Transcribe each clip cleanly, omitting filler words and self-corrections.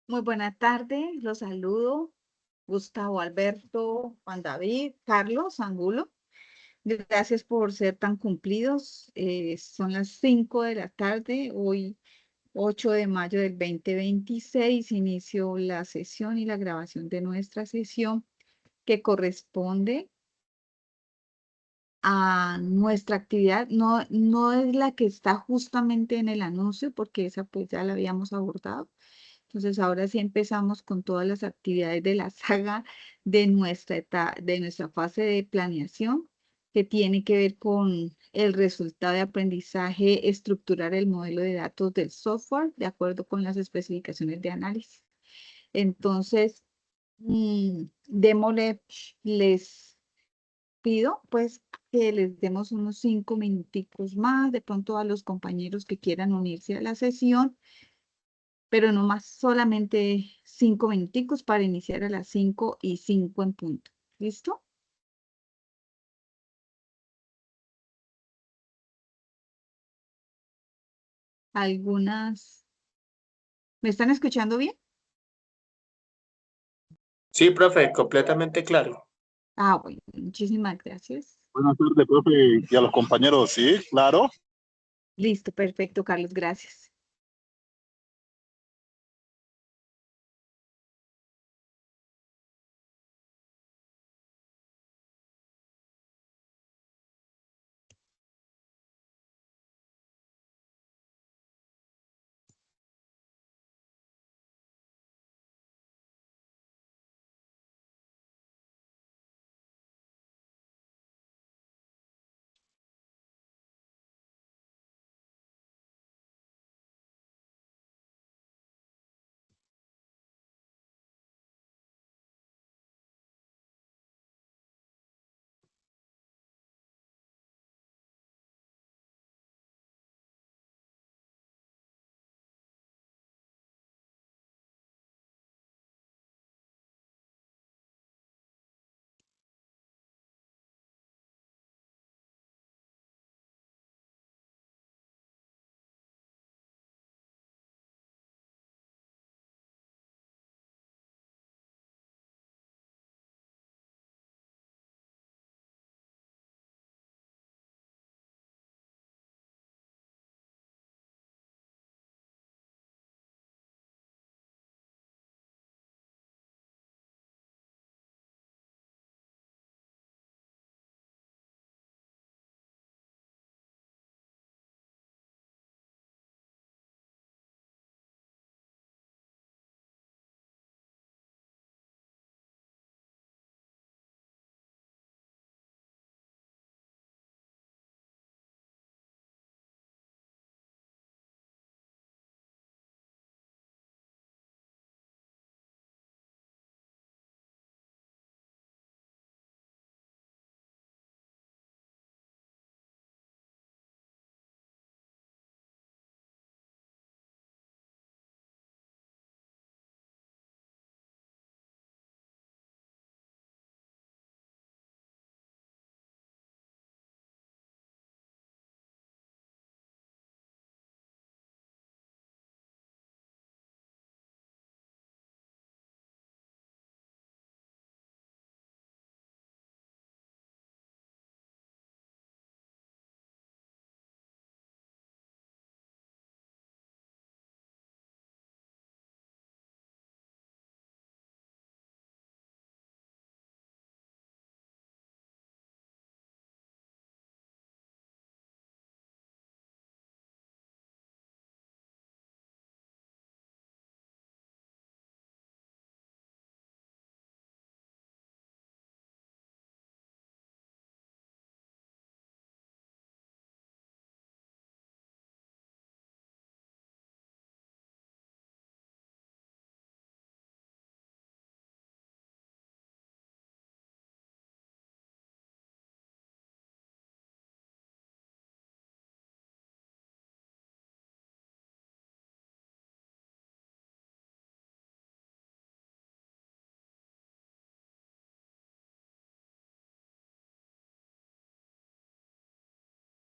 Muy buena tarde, los saludo. Gustavo Alberto, Juan David, Carlos Angulo. Gracias por ser tan cumplidos. Son las 5 de la tarde, hoy 8 de mayo del 2026. Inicio la sesión y la grabación de nuestra sesión que corresponde a nuestra actividad. No es la que está justamente en el anuncio, porque esa pues ya la habíamos abordado. Entonces, ahora sí empezamos con todas las actividades de la saga de nuestra fase de planeación, que tiene que ver con el resultado de aprendizaje, estructurar el modelo de datos del software de acuerdo con las especificaciones de análisis. Entonces, démosle, les pido pues que les demos unos 5 minuticos más, de pronto a los compañeros que quieran unirse a la sesión, pero no más, solamente 5 minuticos para iniciar a las 5:05 en punto. ¿Listo? Algunas, ¿me están escuchando bien? Sí, profe, completamente claro. Ah, bueno, muchísimas gracias. Buenas tardes, profe, y a los compañeros, sí, claro. Listo, perfecto, Carlos, gracias.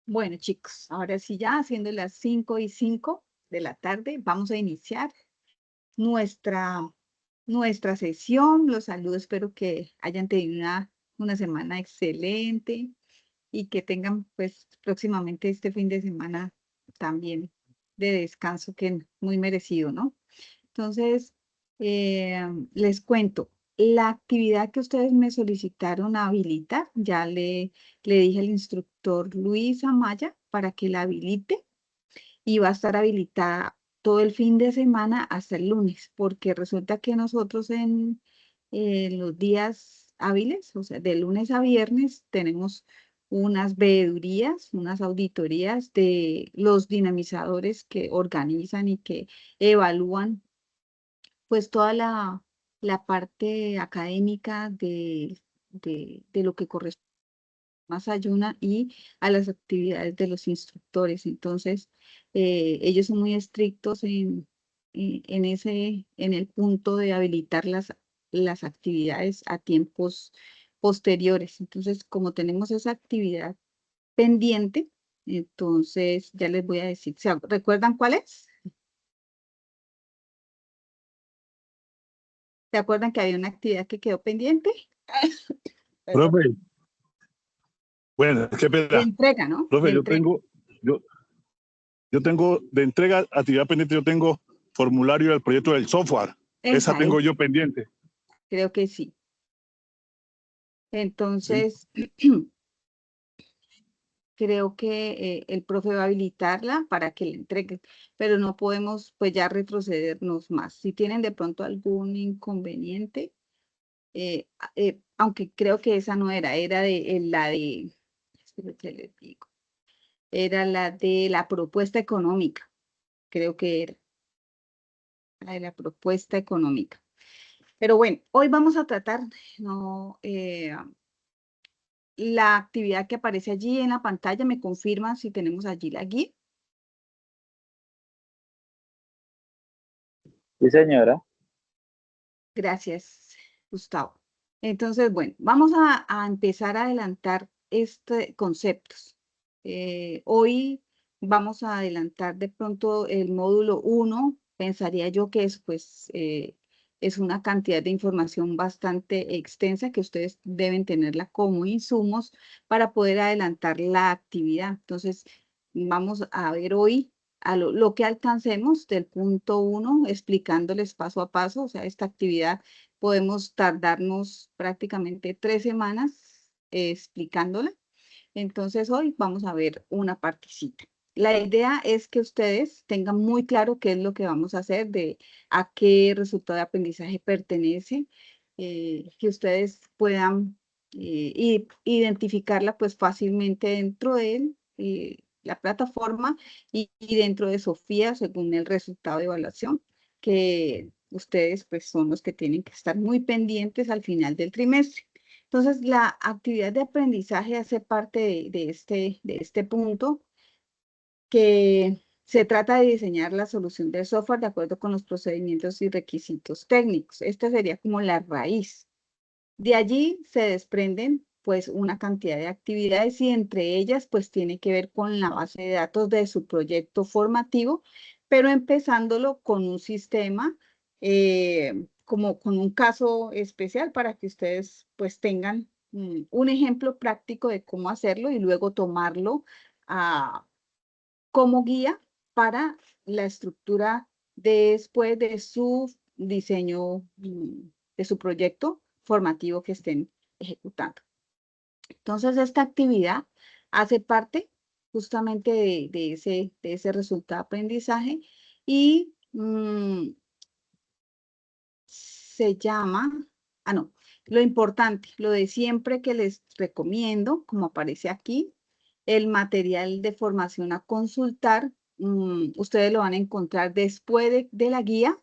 Bueno, chicos, ahora sí ya, siendo las 5:05 de la tarde, vamos a iniciar nuestra sesión. Los saludo, espero que hayan tenido una semana excelente y que tengan pues próximamente este fin de semana también de descanso que muy merecido, ¿no? Entonces, les cuento, la actividad que ustedes me solicitaron habilitar, ya le dije al instructor Luis Amaya para que la habilite y va a estar habilitada todo el fin de semana hasta el lunes, porque resulta que nosotros en los días hábiles, o sea, de lunes a viernes, tenemos unas veedurías, unas auditorías de los dinamizadores que organizan y que evalúan pues toda la parte académica de lo que corresponde más ayuna y a las actividades de los instructores. Entonces, ellos son muy estrictos en el punto de habilitar las actividades a tiempos posteriores. Entonces, como tenemos esa actividad pendiente, entonces ya les voy a decir, ¿recuerdan cuál es? ¿Se acuerdan que había una actividad que quedó pendiente? Perdón. Profe, bueno, qué De pena. entrega, ¿no? De Profe, entrega. yo tengo de entrega, actividad pendiente, yo tengo formulario del proyecto del software. Esa Esa es, tengo yo pendiente. creo que sí. ¿Sí? Entonces, creo que el profe va a habilitarla para que la entreguen, pero no podemos pues ya retrocedernos más. Si tienen de pronto algún inconveniente, aunque creo que esa no era, era espero que les digo, era la de la propuesta económica, creo que era la de la propuesta económica. Pero bueno, hoy vamos a tratar, no, la actividad que aparece allí en la pantalla. ¿Me confirman si tenemos allí la guía? Sí, señora. Gracias, Gustavo. Entonces, bueno, vamos a empezar a adelantar conceptos. Hoy vamos a adelantar de pronto el módulo 1. Pensaría yo que es una cantidad de información bastante extensa que ustedes deben tenerla como insumos para poder adelantar la actividad. Entonces, vamos a ver hoy a lo que alcancemos del punto 1, explicándoles paso a paso. O sea, esta actividad podemos tardarnos prácticamente 3 semanas explicándola. Entonces, hoy vamos a ver una partecita. La idea es que ustedes tengan muy claro qué es lo que vamos a hacer, de a qué resultado de aprendizaje pertenece, que ustedes puedan identificarla pues fácilmente dentro de la plataforma y dentro de Sofía según el resultado de evaluación, que ustedes pues son los que tienen que estar muy pendientes al final del trimestre. Entonces, la actividad de aprendizaje hace parte de este punto, que se trata de diseñar la solución del software de acuerdo con los procedimientos y requisitos técnicos. Esta sería como la raíz. De allí se desprenden pues una cantidad de actividades y entre ellas pues tiene que ver con la base de datos de su proyecto formativo, pero empezándolo con un sistema, como con un caso especial para que ustedes pues tengan un ejemplo práctico de cómo hacerlo y luego tomarlo como guía para la estructura después de su diseño, de su proyecto formativo que estén ejecutando. Entonces, esta actividad hace parte justamente de ese resultado de aprendizaje y se llama, no, lo importante, lo de siempre que les recomiendo, como aparece aquí, el material de formación a consultar, ustedes lo van a encontrar después de la guía.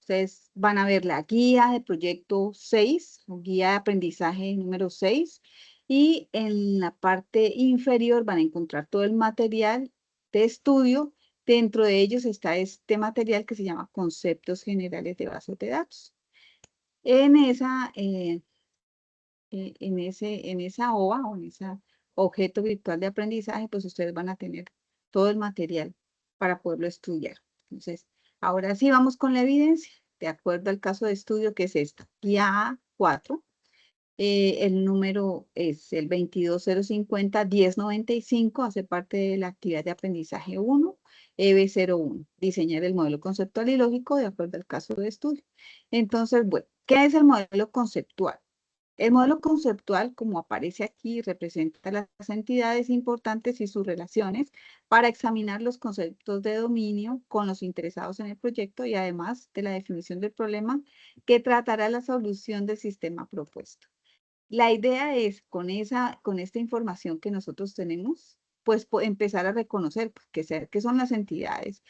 Ustedes van a ver la guía de proyecto 6, o guía de aprendizaje número 6, y en la parte inferior van a encontrar todo el material de estudio. Dentro de ellos está este material que se llama Conceptos Generales de Bases de Datos. En esa OA o en ese objeto virtual de aprendizaje, pues ustedes van a tener todo el material para poderlo estudiar. Entonces, ahora sí vamos con la evidencia. de acuerdo al caso de estudio, que es esta, guía 4. El número es el 22050-1095, hace parte de la actividad de aprendizaje 1, EB01, diseñar el modelo conceptual y lógico de acuerdo al caso de estudio. Entonces, bueno, ¿qué es el modelo conceptual? El modelo conceptual, como aparece aquí, representa las entidades importantes y sus relaciones para examinar los conceptos de dominio con los interesados en el proyecto y además de la definición del problema que tratará la solución del sistema propuesto. La idea es, con esta información que nosotros tenemos, pues empezar a reconocer qué son las entidades,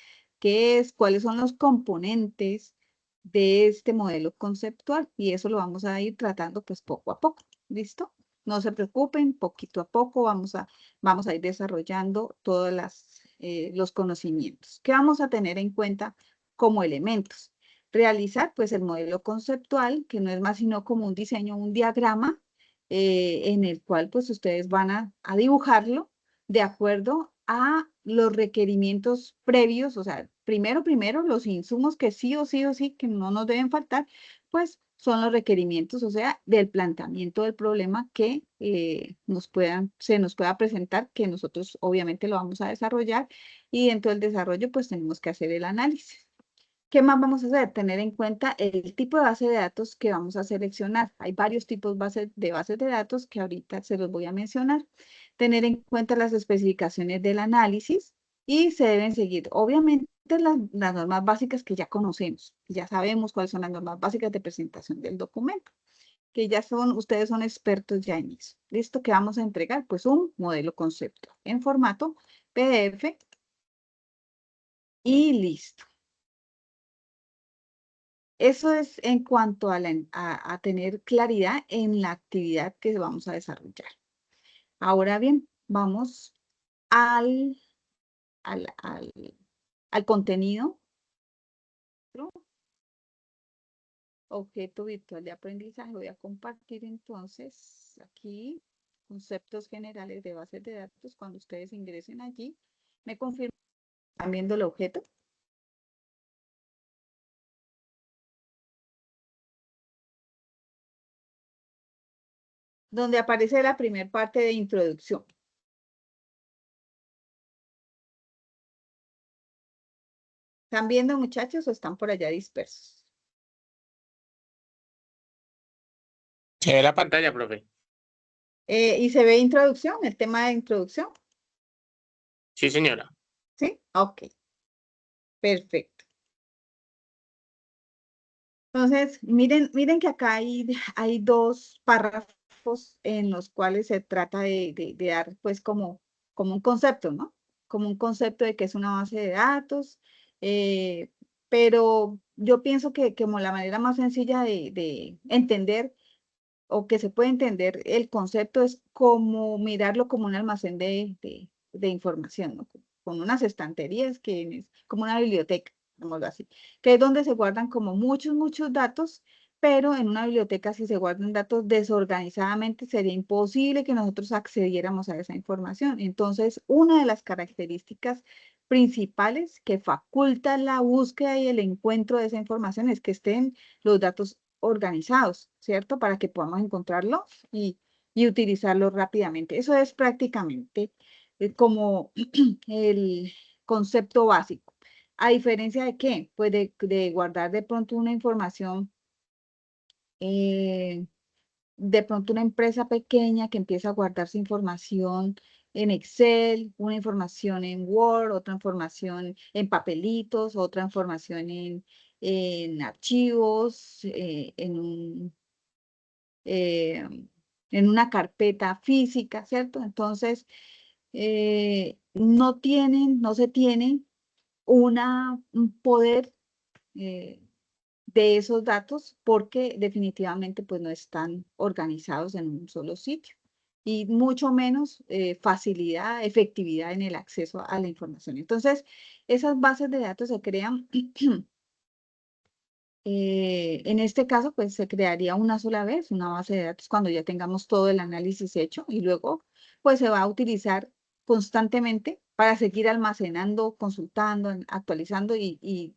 cuáles son los componentes de este modelo conceptual, y eso lo vamos a ir tratando pues poco a poco, ¿listo? No se preocupen, poquito a poco vamos a ir desarrollando todos los conocimientos. ¿Qué vamos a tener en cuenta como elementos? Realizar pues el modelo conceptual, que no es más sino como un diseño, un diagrama, en el cual pues ustedes van a dibujarlo de acuerdo a los requerimientos previos, o sea, primero los insumos que sí o sí, que no nos deben faltar, pues son los requerimientos, o sea, del planteamiento del problema que se nos pueda presentar, que nosotros obviamente lo vamos a desarrollar, y dentro del desarrollo pues tenemos que hacer el análisis. ¿Qué más vamos a hacer? Tener en cuenta el tipo de base de datos que vamos a seleccionar. Hay varios tipos de bases de datos que ahorita se los voy a mencionar. Tener en cuenta las especificaciones del análisis y se deben seguir, obviamente, las normas básicas que ya conocemos. Ya sabemos cuáles son las normas básicas de presentación del documento, que ustedes son expertos ya en eso. ¿Listo? ¿Qué vamos a entregar? Pues un modelo conceptual en formato PDF y listo. Eso es en cuanto a tener claridad en la actividad que vamos a desarrollar. Ahora bien, vamos al contenido. Objeto virtual de aprendizaje. Voy a compartir entonces aquí conceptos generales de bases de datos. Cuando ustedes ingresen allí, me confirman. ¿Están viendo el objeto? Donde aparece la primera parte de introducción. ¿Están viendo, muchachos, o están por allá dispersos? Se ve la pantalla, profe. ¿Y se ve introducción, el tema de introducción? Sí, señora. ¿Sí? Ok. Perfecto. Entonces, miren que acá hay dos párrafos en los cuales se trata de dar pues como un concepto, ¿no? Como un concepto de qué es una base de datos, pero yo pienso que como la manera más sencilla de entender o que se puede entender el concepto es como mirarlo como un almacén de información, ¿no? Con unas estanterías que es como una biblioteca, digámoslo así, que es donde se guardan como muchos datos, pero en una biblioteca si se guardan datos desorganizadamente sería imposible que nosotros accediéramos a esa información. Entonces, una de las características principales que faculta la búsqueda y el encuentro de esa información es que estén los datos organizados, ¿cierto? Para que podamos encontrarlo y utilizarlo rápidamente. Eso es prácticamente como el concepto básico. ¿A diferencia de qué? Pues de guardar de pronto una información, de pronto una empresa pequeña que empieza a guardar su información en Excel, una información en Word, otra información en papelitos, otra información en archivos, eh, en una carpeta física, ¿cierto? Entonces, no se tiene un poder de esos datos porque definitivamente pues no están organizados en un solo sitio y mucho menos facilidad, efectividad en el acceso a la información. Entonces, esas bases de datos se crean en este caso, pues se crearía una sola vez una base de datos cuando ya tengamos todo el análisis hecho y luego pues se va a utilizar constantemente para seguir almacenando, consultando, actualizando y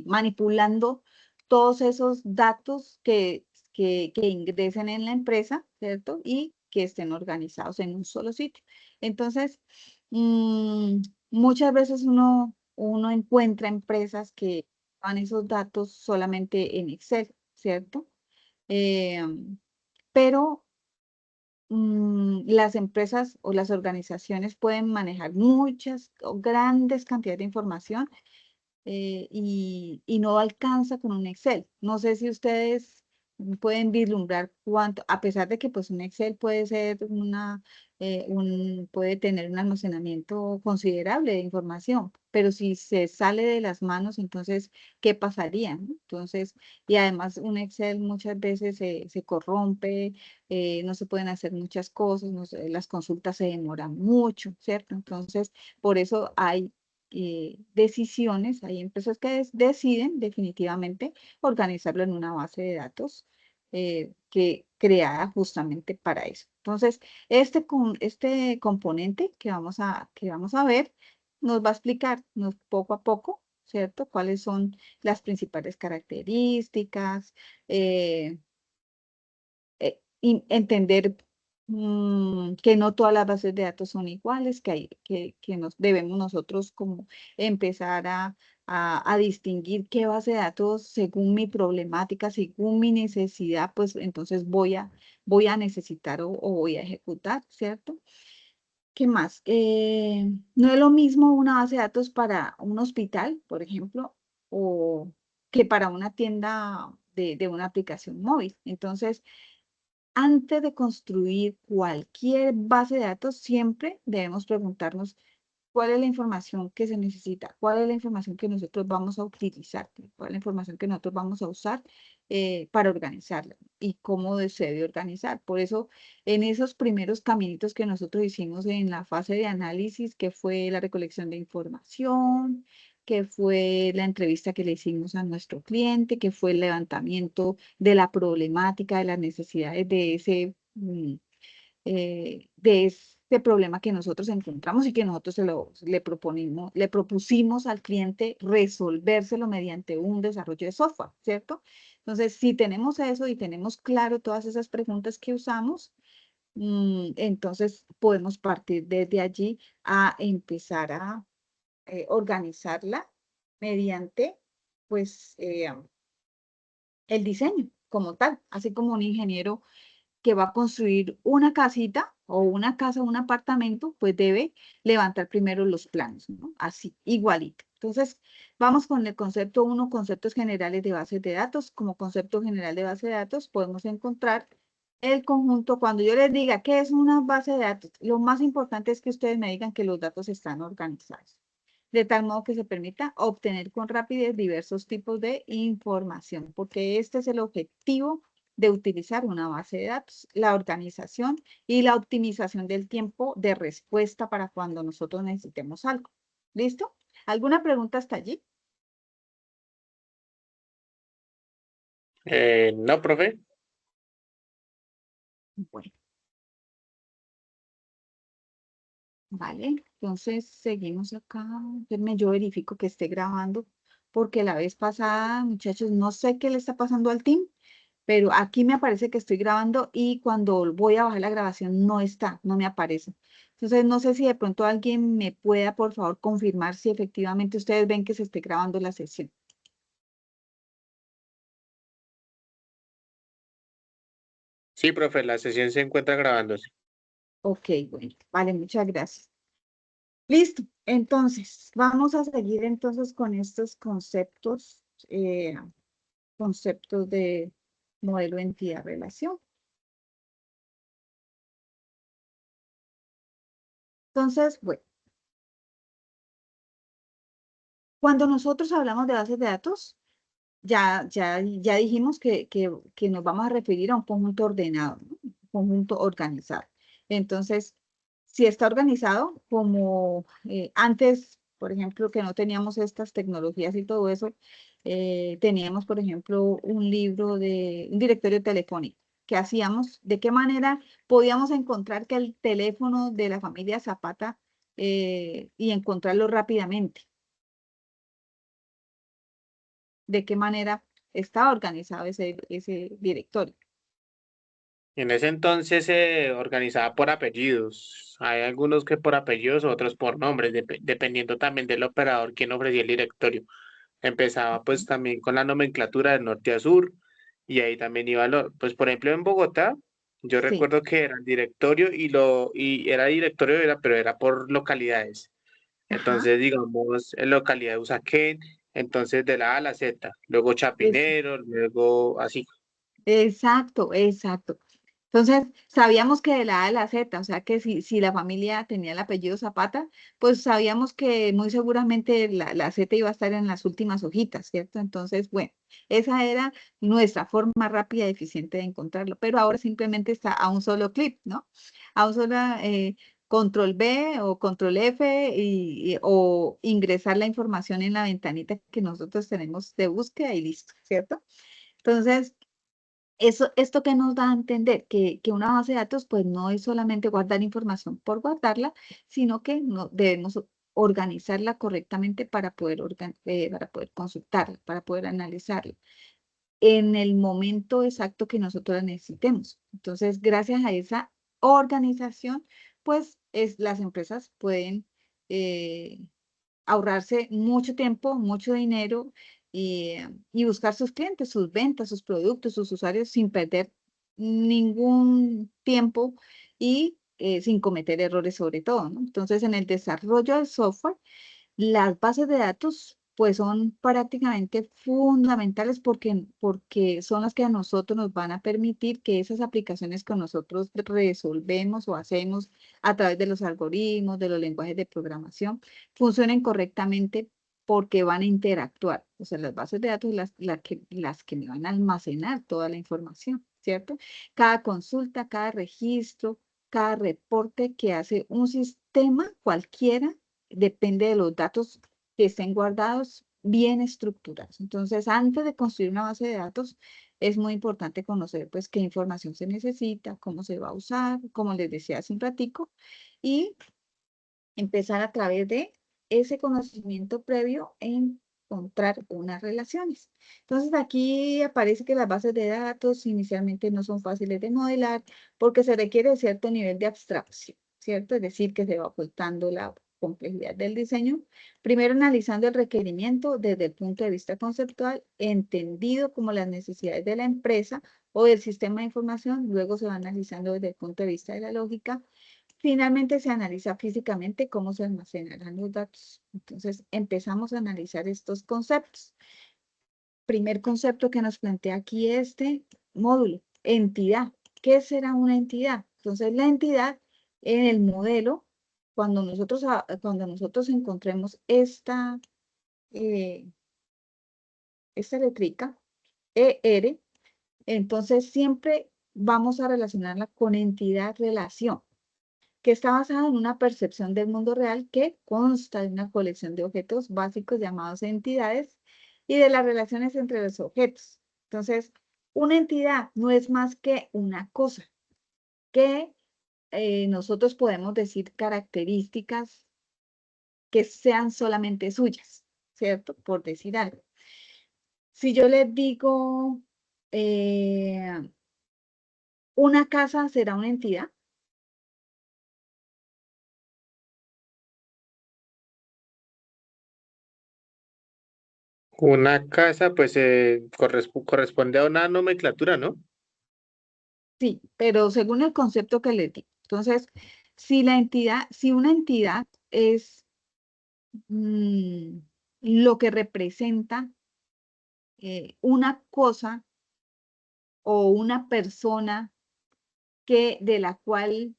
manipulando todos esos datos que ingresen en la empresa, ¿cierto? Y que estén organizados en un solo sitio. Entonces, muchas veces uno encuentra empresas que dan esos datos solamente en Excel, ¿cierto? Pero las empresas o las organizaciones pueden manejar muchas o grandes cantidades de información y no alcanza con un Excel. No sé si ustedes pueden vislumbrar cuánto, a pesar de que pues un Excel puede ser puede tener un almacenamiento considerable de información, pero si se sale de las manos, entonces, ¿qué pasaría? ¿No? Entonces, y además un Excel muchas veces se corrompe, no se pueden hacer muchas cosas, las consultas se demoran mucho, ¿cierto? Entonces, por eso hay decisiones, hay empresas que deciden definitivamente organizarlo en una base de datos que creada justamente para eso. Entonces, este componente que vamos a ver nos va a explicar poco a poco, ¿cierto? Cuáles son las principales características, eh, entender que no todas las bases de datos son iguales, que nos debemos nosotros como empezar a distinguir qué base de datos según mi problemática, según mi necesidad, pues entonces voy a necesitar o voy a ejecutar, ¿cierto? ¿Qué más? No es lo mismo una base de datos para un hospital, por ejemplo, o que para una tienda de una aplicación móvil. Entonces, antes de construir cualquier base de datos, siempre debemos preguntarnos cuál es la información que se necesita, cuál es la información que nosotros vamos a utilizar, cuál es la información que nosotros vamos a usar para organizarla y cómo se debe organizar. Por eso, en esos primeros caminitos que nosotros hicimos en la fase de análisis, que fue la recolección de información, que fue la entrevista que le hicimos a nuestro cliente, que fue el levantamiento de la problemática, de las necesidades de ese problema que nosotros encontramos y que nosotros le propusimos al cliente resolvérselo mediante un desarrollo de software, ¿cierto? Entonces, si tenemos eso y tenemos claro todas esas preguntas que usamos, entonces podemos partir desde allí a empezar a organizarla mediante, pues, el diseño como tal, así como un ingeniero que va a construir una casita o una casa o un apartamento, pues debe levantar primero los planos, ¿no? Así, igualito. Entonces, vamos con el concepto 1, conceptos generales de bases de datos. Como concepto general de base de datos, podemos encontrar el conjunto. Cuando yo les diga qué es una base de datos, lo más importante es que ustedes me digan que los datos están organizados, de tal modo que se permita obtener con rapidez diversos tipos de información, porque este es el objetivo de utilizar una base de datos, la organización y la optimización del tiempo de respuesta para cuando nosotros necesitemos algo. ¿Listo? ¿Alguna pregunta hasta allí? No, profe. Bueno, vale. Entonces seguimos acá. Yo verifico que esté grabando porque la vez pasada, muchachos, no sé qué le está pasando al team, pero aquí me aparece que estoy grabando y cuando voy a bajar la grabación no está, no me aparece. Entonces, no sé si de pronto alguien me pueda, por favor, confirmar si efectivamente ustedes ven que se esté grabando la sesión. Sí, profe, la sesión se encuentra grabándose. Ok, bueno, vale, muchas gracias. Listo, entonces, vamos a seguir entonces con estos conceptos de modelo entidad-relación. Entonces, bueno, cuando nosotros hablamos de bases de datos, ya dijimos que nos vamos a referir a un conjunto ordenado, ¿no? Un conjunto organizado. Entonces, si está organizado, como antes, por ejemplo, que no teníamos estas tecnologías y todo eso, teníamos, por ejemplo, un libro de un directorio telefónico. ¿Qué hacíamos? ¿De qué manera podíamos encontrar que el teléfono de la familia Zapata y encontrarlo rápidamente? ¿De qué manera está organizado ese directorio. En ese entonces se organizaba por apellidos. Hay algunos que por apellidos, otros por nombres, dependiendo también del operador quien ofrecía el directorio. Empezaba pues también con la nomenclatura de norte a sur y ahí también iba pues por ejemplo en Bogotá, yo Sí, recuerdo que era el directorio y era directorio, pero era por localidades. ajá, Entonces, digamos, en localidad de Usaquén, entonces de la A a la Z, luego es, Chapinero, luego así. exacto, exacto. Entonces, sabíamos que de la A a la Z, o sea que si la familia tenía el apellido Zapata, pues sabíamos que muy seguramente la Z iba a estar en las últimas hojitas, ¿cierto? Entonces, bueno, esa era nuestra forma rápida y eficiente de encontrarlo, pero ahora simplemente está a un solo clic, ¿no? A un solo control B o control F o ingresar la información en la ventanita que nosotros tenemos de búsqueda y listo, ¿cierto? Entonces, esto que nos da a entender que una base de datos pues no es solamente guardar información por guardarla, sino que no, debemos organizarla correctamente para poder consultarla, para poder analizarla en el momento exacto que nosotros la necesitemos. Entonces, gracias a esa organización, pues las empresas pueden eh, ahorrarse mucho tiempo, mucho dinero y buscar sus clientes, sus ventas, sus productos, sus usuarios sin perder ningún tiempo y sin cometer errores sobre todo, ¿no? Entonces, en el desarrollo del software, las bases de datos pues son prácticamente fundamentales porque son las que a nosotros nos van a permitir que esas aplicaciones que nosotros resolvemos o hacemos a través de los algoritmos, de los lenguajes de programación, funcionen correctamente porque van a interactuar. O sea, las bases de datos las que me van a almacenar toda la información, ¿cierto? Cada consulta, cada registro, cada reporte que hace un sistema cualquiera depende de los datos que estén guardados bien estructurados. Entonces, antes de construir una base de datos, es muy importante conocer pues qué información se necesita, cómo se va a usar, como les decía hace un ratico, y empezar a través de ese conocimiento previo en encontrar unas relaciones. Entonces aquí aparece que las bases de datos inicialmente no son fáciles de modelar porque se requiere cierto nivel de abstracción, ¿cierto? Es decir, que se va ocultando la complejidad del diseño, primero analizando el requerimiento desde el punto de vista conceptual, entendido como las necesidades de la empresa o del sistema de información, luego se va analizando desde el punto de vista de la lógica. Finalmente se analiza físicamente cómo se almacenarán los datos. Entonces empezamos a analizar estos conceptos. Primer concepto que nos plantea aquí este módulo, entidad. ¿Qué será una entidad? Entonces la entidad en el modelo, cuando nosotros encontremos eh, esta letrica, ER, entonces siempre vamos a relacionarla con entidad relación, que está basada en una percepción del mundo real que consta de una colección de objetos básicos llamados entidades y de las relaciones entre los objetos. Entonces, una entidad no es más que una cosa que nosotros podemos decir características que sean solamente suyas, ¿cierto? Por decir algo. Si yo les digo, una casa será una entidad. Una casa, pues corresponde a una nomenclatura, ¿no? Sí, pero según el concepto que le di. Entonces, si una entidad es mm, lo que representa una cosa o una persona de la cual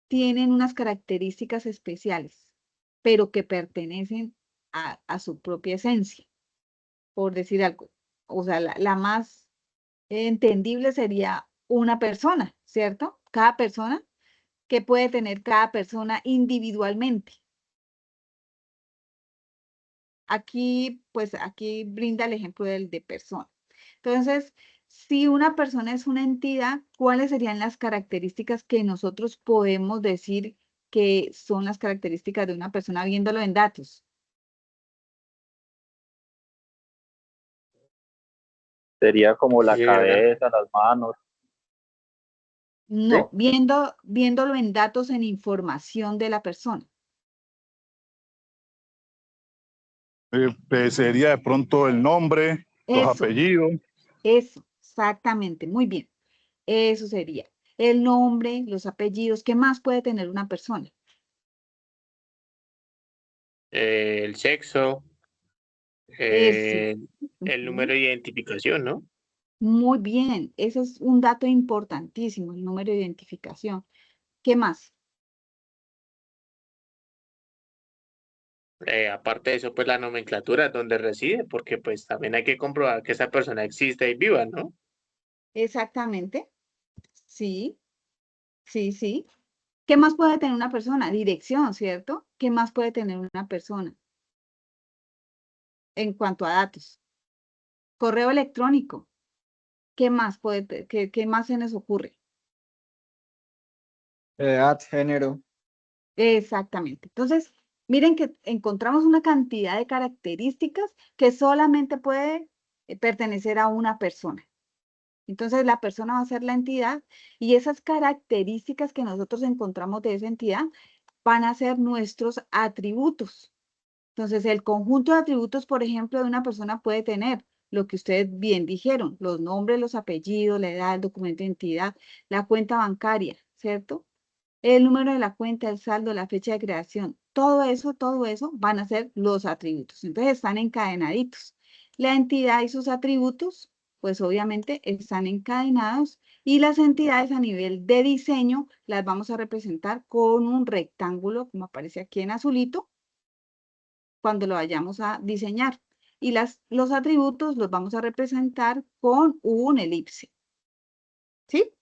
tienen unas características especiales, pero que pertenecen a su propia esencia, por decir algo. O sea, la más entendible sería una persona, ¿cierto? Cada persona que puede tener cada persona individualmente. Aquí, pues aquí brinda el ejemplo del de persona. Entonces, si una persona es una entidad, ¿cuáles serían las características que nosotros podemos decir que son las características de una persona viéndolo en datos? Sería como Sí, la señora. cabeza, las manos, ¿sí? No, viéndolo en datos, en información de la persona. Pues sería de pronto el nombre, los Eso, apellidos. eso, exactamente, muy bien. Eso sería. El nombre, los apellidos, ¿qué más puede tener una persona? El sexo, Eso. eh, el número Ujú. de identificación, ¿no? Muy bien, ese es un dato importantísimo, el número de identificación. ¿Qué más? Aparte de eso, pues la nomenclatura donde reside, porque pues también hay que comprobar que esa persona existe y viva, ¿no? Exactamente. Sí, sí, sí. ¿Qué más puede tener una persona? Dirección, ¿cierto? ¿Qué más puede tener una persona en cuanto a datos? Correo electrónico. ¿Qué más qué más se nos ocurre? Edad, género. Exactamente. Entonces, miren que encontramos una cantidad de características que solamente puede pertenecer a una persona. Entonces, la persona va a ser la entidad y esas características que nosotros encontramos de esa entidad van a ser nuestros atributos. Entonces, el conjunto de atributos, por ejemplo, de una persona puede tener lo que ustedes bien dijeron, los nombres, los apellidos, la edad, el documento de identidad, la cuenta bancaria, ¿cierto? El número de la cuenta, el saldo, la fecha de creación, todo eso van a ser los atributos. Entonces están encadenaditos. La entidad y sus atributos, pues obviamente están encadenados y las entidades a nivel de diseño las vamos a representar con un rectángulo, como aparece aquí en azulito, cuando lo vayamos a diseñar. Y los atributos los vamos a representar con un elipse. ¿Sí?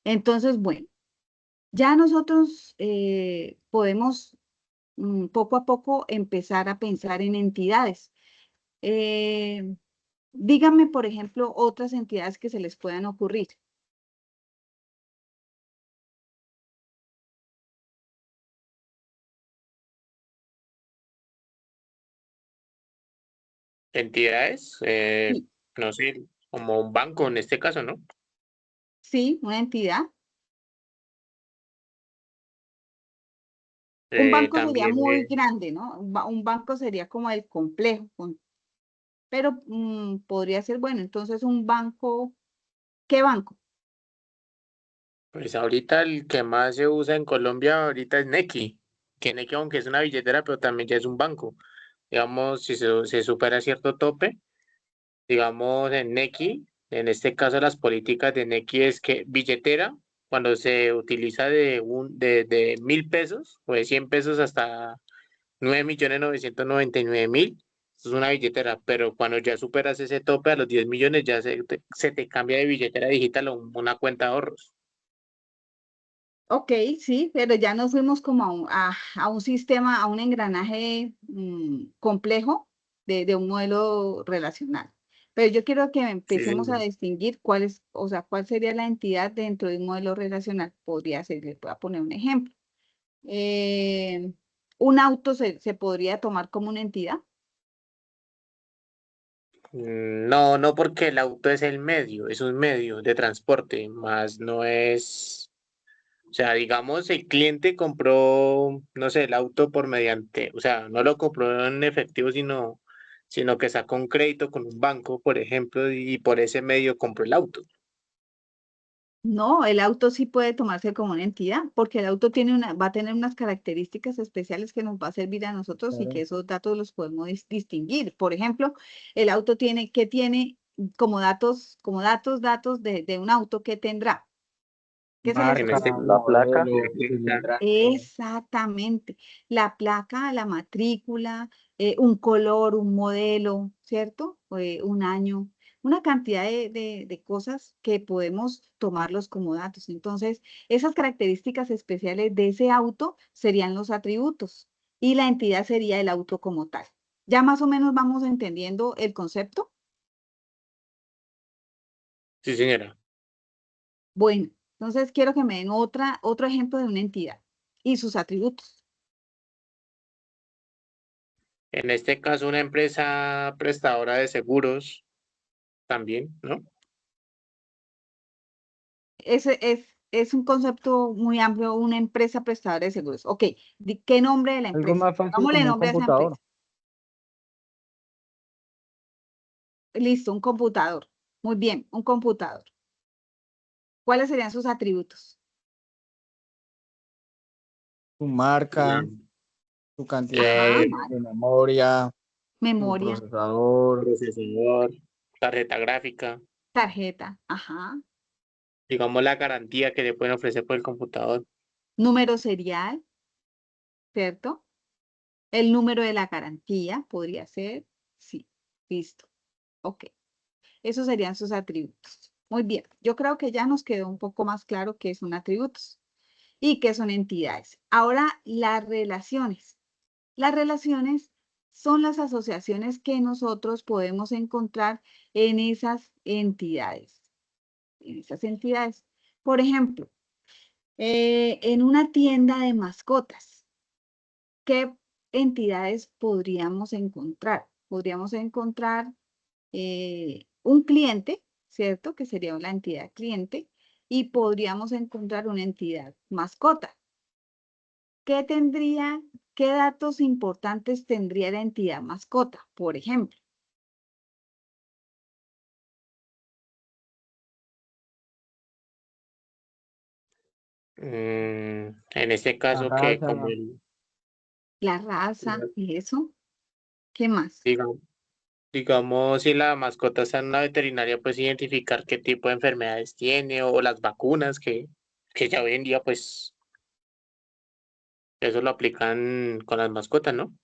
Entonces, bueno, ya nosotros podemos poco a poco empezar a pensar en entidades. Eh, díganme, por ejemplo, otras entidades que se les puedan ocurrir. Entidades, Sí, no sé, como un banco en este caso, ¿no? sí, una entidad. Un banco sería También muy grande, ¿no? Un banco sería como el complejo, pero podría ser, bueno, entonces un banco, ¿qué banco? pues ahorita el que más se usa en Colombia ahorita es Nequi, que Nequi aunque es una billetera, pero también ya es un banco. Digamos, si se supera cierto tope, digamos en Nequi, en este caso las políticas de Nequi es que billetera, cuando se utiliza de 1.000 pesos o de 100 pesos hasta 9.999.000, eso es una billetera, pero cuando ya superas ese tope a los 10 millones, ya se te cambia de billetera digital a una cuenta de ahorros. Ok, sí, pero ya nos fuimos como a un sistema, a un engranaje complejo de un modelo relacional. Pero yo quiero que Sí, empecemos a señor. distinguir o sea, cuál sería la entidad dentro de un modelo relacional. Podría ser, les voy a poner un ejemplo. Eh, un auto se podría tomar como una entidad. No, no porque el auto es el medio, es un medio de transporte, más no es, o sea, digamos, el cliente compró, no sé, el auto por mediante, o sea, no lo compró en efectivo, sino que sacó un crédito con un banco, por ejemplo, y por ese medio compró el auto. No, el auto sí puede tomarse como una entidad, porque el auto va a tener unas características especiales que nos va a servir a nosotros y que Claro. esos datos los podemos distinguir. Por ejemplo, el auto ¿qué tiene datos de un auto que tendrá? ¿Qué se les En Marca, ocurre? este La placa, modelo, cilindraje. Exactamente. La placa, la matrícula, un color, un modelo, ¿cierto? Un año, una cantidad de cosas que podemos tomarlos como datos. Entonces, esas características especiales de ese auto serían los atributos y la entidad sería el auto como tal. Ya más o menos vamos entendiendo el concepto. Sí, señora. Bueno, entonces quiero que me den otro ejemplo de una entidad y sus atributos. En este caso, una empresa prestadora de seguros, también, ¿no? Es un concepto muy amplio, una empresa prestadora de seguros. Ok, ¿qué nombre de la Algo empresa? más fácil Dámosle como un nombre a esa computador. empresa. Listo, un computador. Muy bien, un computador. ¿Cuáles serían sus atributos? Su marca, Bien. su cantidad Ajá, de memoria, su memoria, procesador, Procesador, tarjeta gráfica, tarjeta, ajá, digamos la garantía que le pueden ofrecer por el computador. número serial, ¿cierto? El número de la garantía podría ser, sí, listo, ok. Esos serían sus atributos. Muy bien, yo creo que ya nos quedó un poco más claro qué son atributos y qué son entidades. Ahora, las relaciones. Las relaciones son las asociaciones que nosotros podemos encontrar en esas entidades. En esas entidades. Por ejemplo, en una tienda de mascotas, ¿qué entidades podríamos encontrar? Podríamos encontrar un cliente, ¿cierto? Que sería la entidad cliente, y podríamos encontrar una entidad mascota. ¿Qué tendría, qué datos importantes tendría la entidad mascota, por ejemplo? En este la caso, que como raza, La raza y eso. ¿Qué más? digamos, si la mascota está en una veterinaria, pues identificar qué tipo de enfermedades tiene o las vacunas que ya hoy en día, pues, eso lo aplican con las mascotas, ¿no?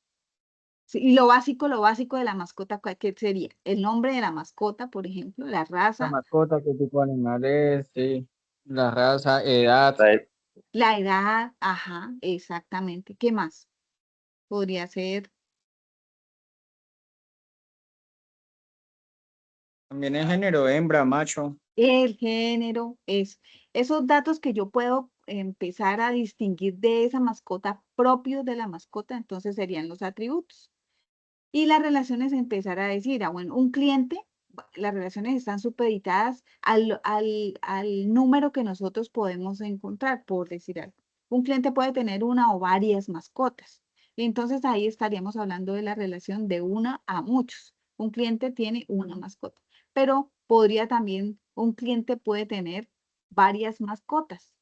Sí, y lo básico de la mascota, ¿qué sería? El nombre de la mascota, por ejemplo, la la raza, mascota, qué tipo de animal es, sí, la raza, edad. la edad, ajá, exactamente. ¿Qué más? Podría ser También el género, hembra, macho. el género, esos datos que yo puedo empezar a distinguir de esa mascota, propios de la mascota, entonces serían los atributos. Y las relaciones empezar a decir, bueno, un cliente, las relaciones están supeditadas al número que nosotros podemos encontrar, por decir algo. Un cliente puede tener una o varias mascotas. Y entonces ahí estaríamos hablando de la relación de una a muchos. Un cliente tiene una mascota, pero podría también, un cliente puede tener varias mascotas.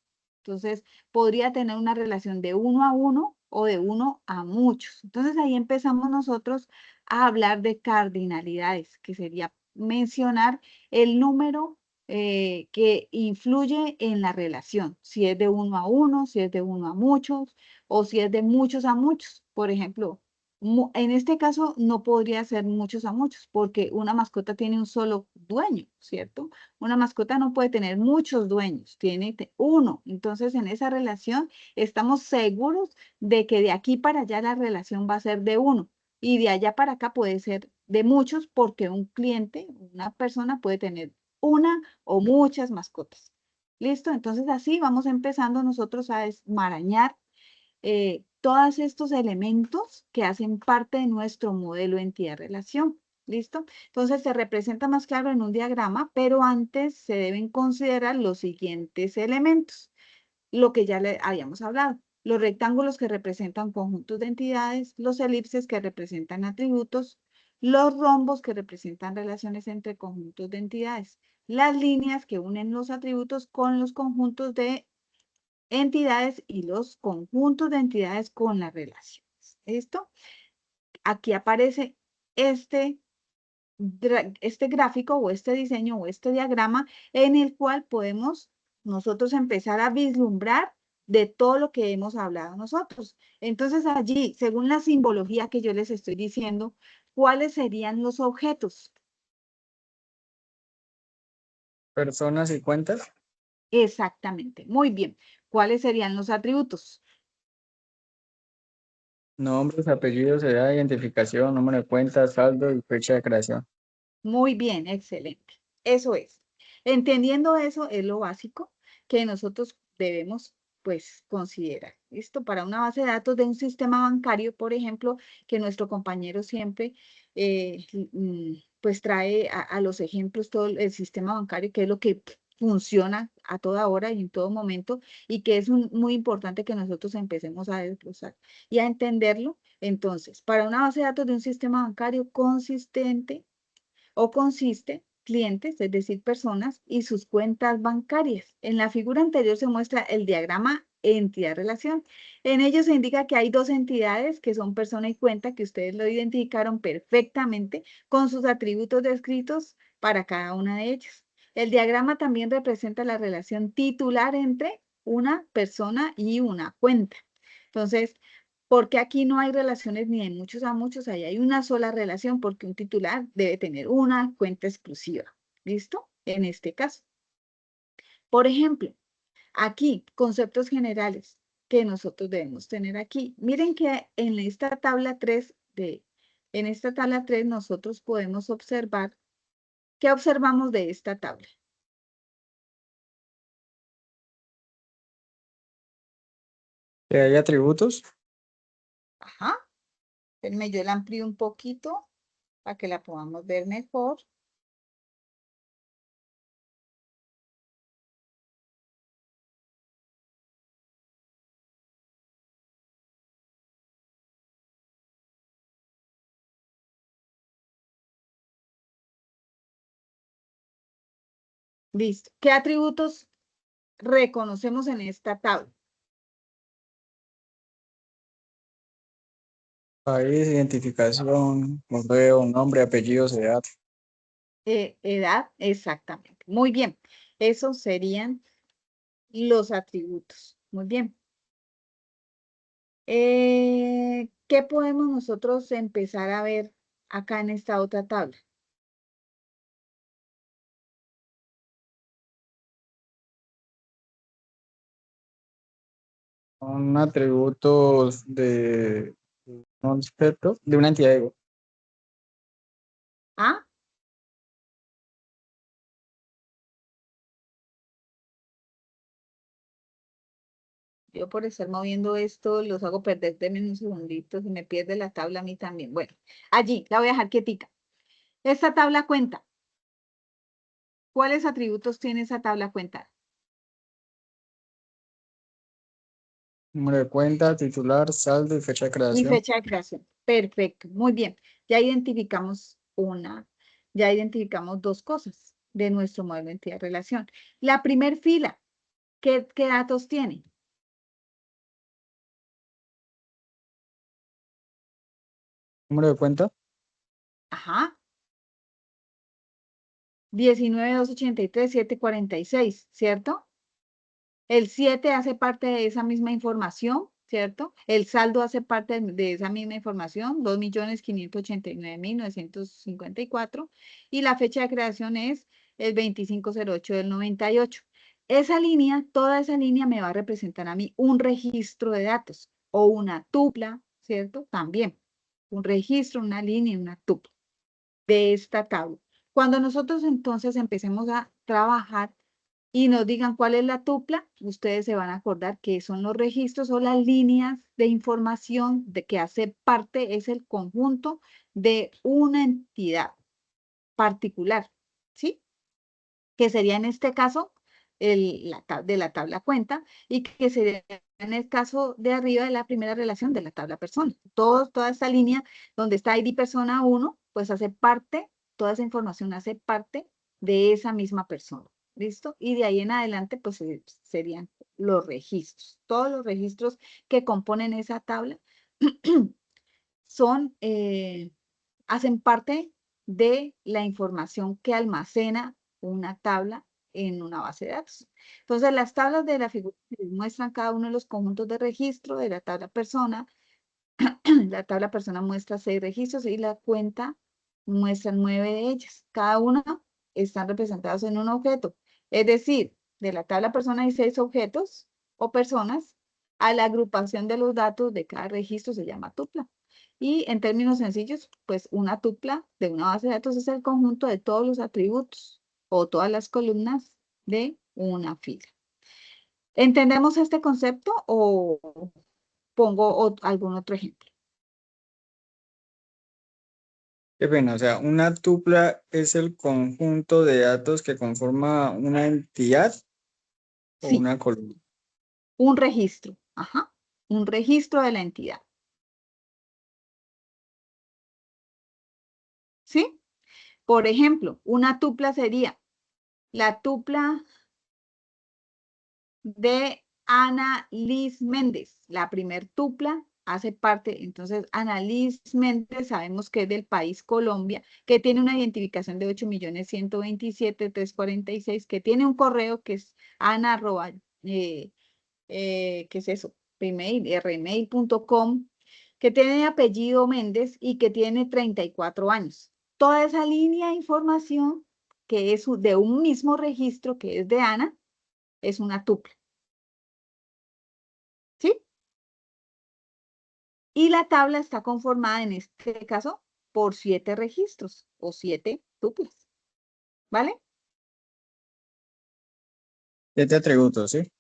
Entonces, podría tener una relación de uno a uno o de uno a muchos. Entonces, ahí empezamos nosotros a hablar de cardinalidades, que sería mencionar el número que influye en la relación, si es de uno a uno, si es de uno a muchos, o si es de muchos a muchos. Por ejemplo, en este caso no podría ser muchos a muchos, porque una mascota tiene un solo dueño, ¿cierto? Una mascota no puede tener muchos dueños, tiene uno. Entonces, en esa relación estamos seguros de que de aquí para allá la relación va a ser de uno y de allá para acá puede ser de muchos porque un cliente, una persona puede tener una o muchas mascotas. ¿Listo? Entonces así vamos empezando nosotros a desmarañar todos estos elementos que hacen parte de nuestro modelo entidad-relación. ¿Listo? Entonces se representa más claro en un diagrama, pero antes se deben considerar los siguientes elementos, lo que ya le habíamos hablado. Los rectángulos que representan conjuntos de entidades, los elipses que representan atributos, los rombos que representan relaciones entre conjuntos de entidades, las líneas que unen los atributos con los conjuntos de entidades y los conjuntos de entidades con las relaciones. ¿Listo? Aquí aparece este gráfico o este diseño o este diagrama en el cual podemos nosotros empezar a vislumbrar de todo lo que hemos hablado nosotros. Entonces allí, según la simbología que yo les estoy diciendo, ¿cuáles serían los objetos? Personas y cuentas, Exactamente, muy bien. ¿Cuáles serían los atributos? nombres, apellidos, edad, identificación, número de cuenta, saldo y fecha de creación. Muy bien, excelente. Eso es. Entendiendo eso es lo básico que nosotros debemos pues considerar. ¿Listo? Para una base de datos de un sistema bancario, por ejemplo, que nuestro compañero siempre pues trae a los ejemplos todo el sistema bancario, que es lo que funciona a toda hora y en todo momento, y que es muy importante que nosotros empecemos a desglosar y a entenderlo. Entonces, para una base de datos de un sistema bancario consistente o consiste clientes, es decir, personas y sus cuentas bancarias. En la figura anterior se muestra el diagrama entidad-relación. En ello se indica que hay dos entidades que son persona y cuenta, que ustedes lo identificaron perfectamente con sus atributos descritos para cada una de ellas. El diagrama también representa la relación titular entre una persona y una cuenta. Entonces, porque aquí no hay relaciones ni de muchos a muchos, ahí hay una sola relación, porque un titular debe tener una cuenta exclusiva. ¿Listo? En este caso. Por ejemplo, aquí, conceptos generales que nosotros debemos tener aquí. Miren que en esta tabla 3 nosotros podemos observar, ¿qué observamos de esta tabla? Que hay atributos. Ajá. Espérenme, yo la amplío un poquito para que la podamos ver mejor. Listo. ¿Qué atributos reconocemos en esta tabla? País, identificación, correo, nombre, apellidos, edad. Edad, exactamente. Muy bien. Esos serían los atributos. Muy bien. ¿Qué podemos nosotros empezar a ver acá en esta otra tabla? Son atributos de un concepto de una entidad. ¿Ah? Yo por estar moviendo esto los hago perder. Denme un segundito, se me pierde la tabla a mí también. Bueno, allí la voy a dejar quietica. Esta tabla cuenta. ¿Cuáles atributos tiene esa tabla cuenta? Número de cuenta, titular, saldo y fecha de Y creación. fecha de creación. Perfecto, muy bien. Ya identificamos dos cosas de nuestro modelo de entidad-relación. La primer fila, ¿qué datos tiene? Número de cuenta. Ajá. 19.283.746, ¿cierto? El 7 hace parte de esa misma información, ¿cierto? El saldo hace parte de esa misma información, 2.589.954. Y la fecha de creación es el 2508 del 98. Esa línea, toda esa línea me va a representar a mí un registro de datos o una tupla, ¿cierto? También un registro, una línea y una tupla de esta tabla. Cuando nosotros entonces empecemos a trabajar y nos digan cuál es la tupla, ustedes se van a acordar que son los registros o las líneas de información de que hace parte, es el conjunto de una entidad particular, ¿sí? Que sería en este caso de la tabla cuenta y que sería en el caso de arriba de la primera relación de la tabla persona. Toda esta línea donde está ID persona 1, pues hace parte, toda esa información hace parte de esa misma persona. ¿Listo? Y de ahí en adelante, pues serían los registros. Todos los registros que componen esa tabla son, hacen parte de la información que almacena una tabla en una base de datos. Entonces, las tablas de la figura muestran cada uno de los conjuntos de registro de la tabla persona. La tabla persona muestra 6 registros y la cuenta muestra 9 de ellas. Cada una están representados en un objeto. Es decir, de la tabla persona hay 6 objetos o personas. A la agrupación de los datos de cada registro se llama tupla. Y en términos sencillos, pues una tupla de una base de datos es el conjunto de todos los atributos o todas las columnas de una fila. ¿Entendemos este concepto o pongo algún otro ejemplo? Qué pena, o sea, una tupla es el conjunto de datos que conforma una entidad o Sí, una columna. un registro. Ajá, un registro de la entidad. ¿Sí? Por ejemplo, una tupla sería la tupla de Ana Liz Méndez. La primer tupla hace parte, entonces, Ana Liz Méndez, sabemos que es del país Colombia, que tiene una identificación de 8.127.346, que tiene un correo que es ana arroba, ¿qué es eso? rmail.com, que tiene apellido Méndez y que tiene 34 años. Toda esa línea de información que es de un mismo registro que es de Ana, es una tupla. ¿Sí? Y la tabla está conformada en este caso por 7 registros o 7 tuplas. ¿Vale? 7 atributos, ¿sí?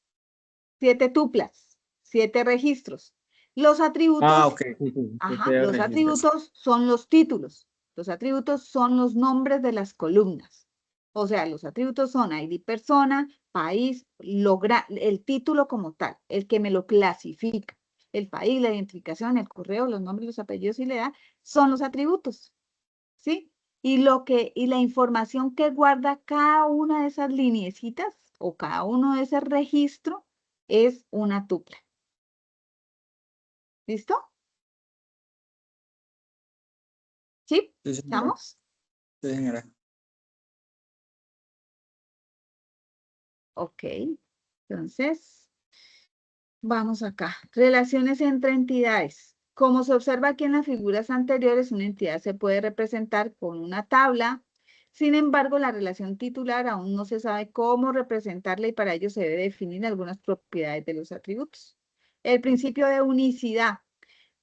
7 tuplas, 7 registros. Los Ah, atributos, ok, sí, sí, ajá, 7 los registros. atributos son los títulos. Los atributos son los nombres de las columnas. O sea, los atributos son ID persona, país, el título como tal, el que me lo clasifica. El país, la identificación, el correo, los nombres, los apellidos y la edad son los atributos. ¿Sí? Y la información que guarda cada una de esas lineecitas o cada uno de ese registro es una tupla. ¿Listo? ¿Sí? Sí, señora. ¿Estamos? Sí, señora. Ok. Entonces, vamos acá. Relaciones entre entidades. Como se observa aquí en las figuras anteriores, una entidad se puede representar con una tabla. Sin embargo, la relación titular aún no se sabe cómo representarla y para ello se debe definir algunas propiedades de los atributos. El principio de unicidad.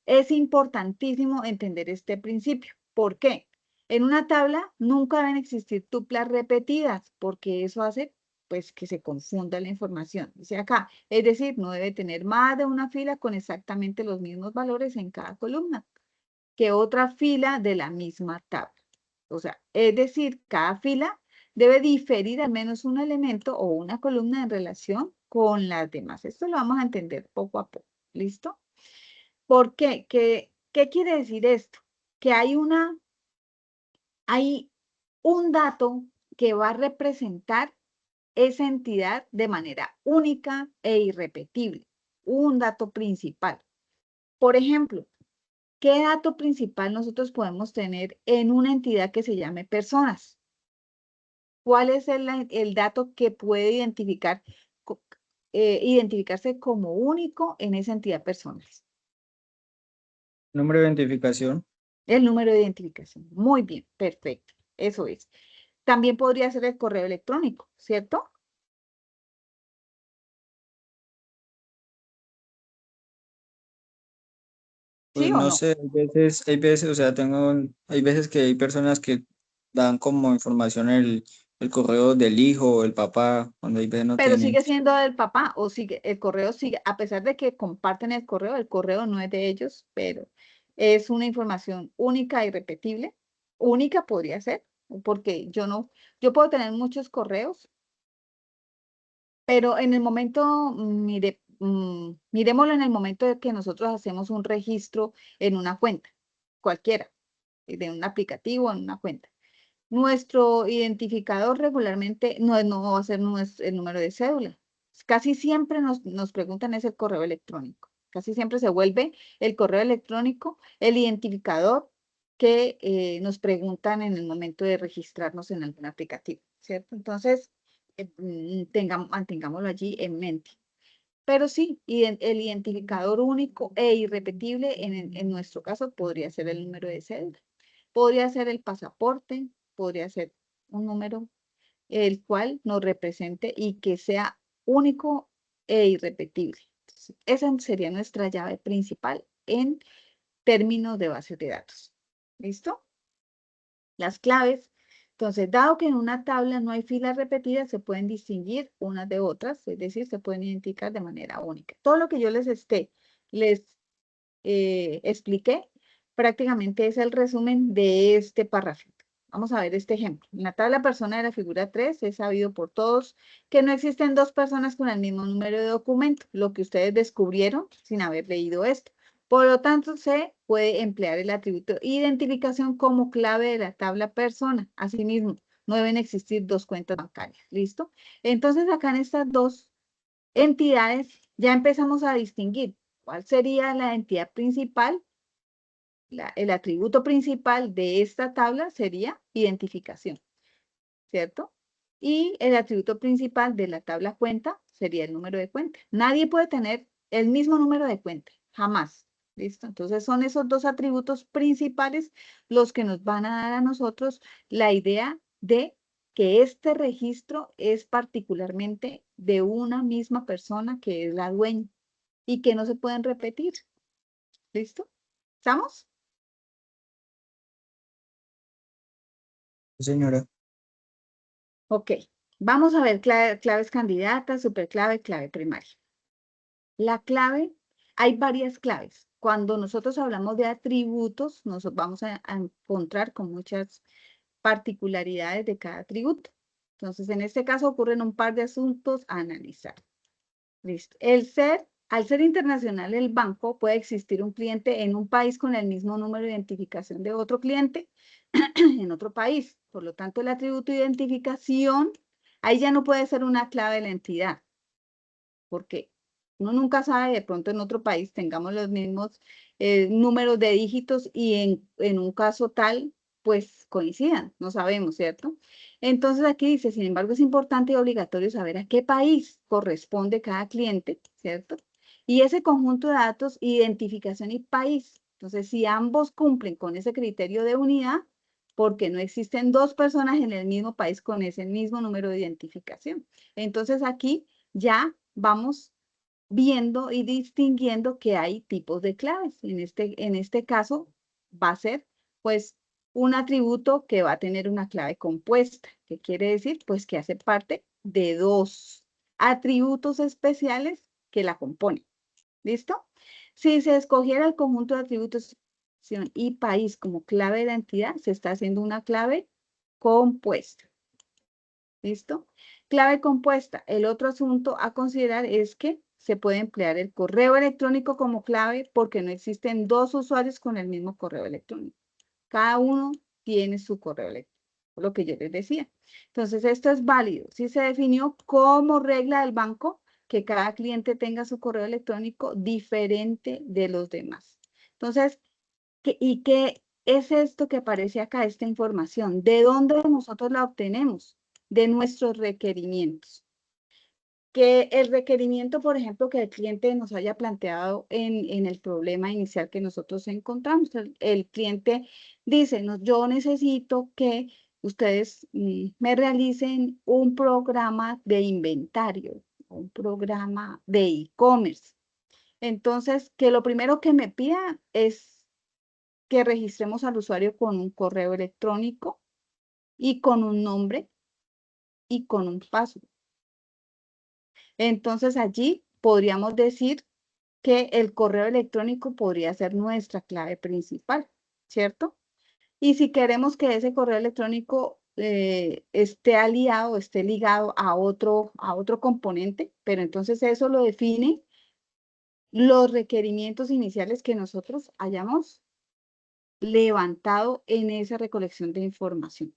Es importantísimo entender este principio. ¿Por qué? En una tabla nunca deben existir tuplas repetidas, porque eso hace pues que se confunda la información. Dice acá, es decir, no debe tener más de una fila con exactamente los mismos valores en cada columna que otra fila de la misma tabla. O sea, es decir, cada fila debe diferir al menos un elemento o una columna en relación con las demás. Esto lo vamos a entender poco a poco. ¿Listo? ¿Por qué? ¿Qué quiere decir esto? Que hay un dato que va a representar esa entidad de manera única e irrepetible. Un dato principal. Por ejemplo, ¿qué dato principal nosotros podemos tener en una entidad que se llame personas? ¿Cuál es el dato que puede identificarse como único en esa entidad personas? Número de identificación. El número de identificación. Muy bien, perfecto. Eso es. También podría ser el correo electrónico, ¿cierto? Pues ¿Sí o no no? sé, hay veces, o sea, hay veces que hay personas que dan como información el correo del hijo o el papá, cuando hay veces no Pero tienen. sigue siendo del papá o sigue, el correo sigue, a pesar de que comparten el correo no es de ellos, pero es una información única y repetible. Única podría ser, porque yo puedo tener muchos correos, pero en el momento, miremoslo en el momento de que nosotros hacemos un registro en una cuenta, cualquiera, de un aplicativo en una cuenta. Nuestro identificador regularmente no va a ser el número de cédula. Casi siempre nos preguntan es el correo electrónico. Casi siempre se vuelve el correo electrónico el identificador que nos preguntan en el momento de registrarnos en algún aplicativo, ¿cierto? Entonces, mantengámoslo allí en mente. Pero sí, el identificador único e irrepetible en nuestro caso podría ser el número de cédula. Podría ser el pasaporte, podría ser un número el cual nos represente y que sea único e irrepetible. Entonces, esa sería nuestra llave principal en términos de bases de datos. ¿Listo? Las claves. Entonces, dado que en una tabla no hay filas repetidas, se pueden distinguir unas de otras, es decir, se pueden identificar de manera única. Todo lo que yo les expliqué prácticamente es el resumen de este párrafo. Vamos a ver este ejemplo. En la tabla persona de la figura 3 es sabido por todos que no existen dos personas con el mismo número de documento, lo que ustedes descubrieron sin haber leído esto. Por lo tanto, se puede emplear el atributo identificación como clave de la tabla persona. Asimismo, no deben existir dos cuentas bancarias. ¿Listo? Entonces, acá en estas dos entidades ya empezamos a distinguir cuál sería la entidad principal. El atributo principal de esta tabla sería identificación, ¿cierto? Y el atributo principal de la tabla cuenta sería el número de cuenta. Nadie puede tener el mismo número de cuenta, jamás. ¿Listo? Entonces son esos dos atributos principales los que nos van a dar a nosotros la idea de que este registro es particularmente de una misma persona que es la dueña y que no se pueden repetir. ¿Listo? ¿Estamos? Sí, señora. Ok, vamos a ver claves candidatas, superclave, clave primaria. La clave, hay varias claves. Cuando nosotros hablamos de atributos, nos vamos a encontrar con muchas particularidades de cada atributo. Entonces, en este caso ocurren un par de asuntos a analizar. Listo. Al ser internacional el banco, puede existir un cliente en un país con el mismo número de identificación de otro cliente en otro país. Por lo tanto, el atributo de identificación, ahí ya no puede ser una clave de la entidad, porque uno nunca sabe, de pronto en otro país tengamos los mismos números de dígitos y en un caso tal, pues coincidan, no sabemos, ¿cierto? Entonces aquí dice, sin embargo, es importante y obligatorio saber a qué país corresponde cada cliente, ¿cierto? Y ese conjunto de datos, identificación y país. Entonces, si ambos cumplen con ese criterio de unidad, porque no existen dos personas en el mismo país con ese mismo número de identificación. Entonces aquí ya vamos viendo y distinguiendo que hay tipos de claves. En este caso va a ser pues un atributo que va a tener una clave compuesta. ¿Qué quiere decir? Pues que hace parte de dos atributos especiales que la componen. ¿Listo? Si se escogiera el conjunto de atributos y país como clave de la entidad, se está haciendo una clave compuesta. ¿Listo? Clave compuesta. El otro asunto a considerar es que se puede emplear el correo electrónico como clave porque no existen dos usuarios con el mismo correo electrónico. Cada uno tiene su correo electrónico, lo que yo les decía. Entonces, esto es válido. Si se definió como regla del banco que cada cliente tenga su correo electrónico diferente de los demás. Entonces, ¿y qué es esto que aparece acá, esta información? ¿De dónde nosotros la obtenemos? De nuestros requerimientos. Que el requerimiento, por ejemplo, que el cliente nos haya planteado en el problema inicial que nosotros encontramos. El cliente dice, no, yo necesito que ustedes me realicen un programa de inventario, un programa de e-commerce. Entonces, que lo primero que me pida es que registremos al usuario con un correo electrónico y con un nombre y con un password. Entonces allí podríamos decir que el correo electrónico podría ser nuestra clave principal, ¿cierto? Y si queremos que ese correo electrónico esté aliado, esté ligado a otro componente, pero entonces eso lo define los requerimientos iniciales que nosotros hayamos levantado en esa recolección de información,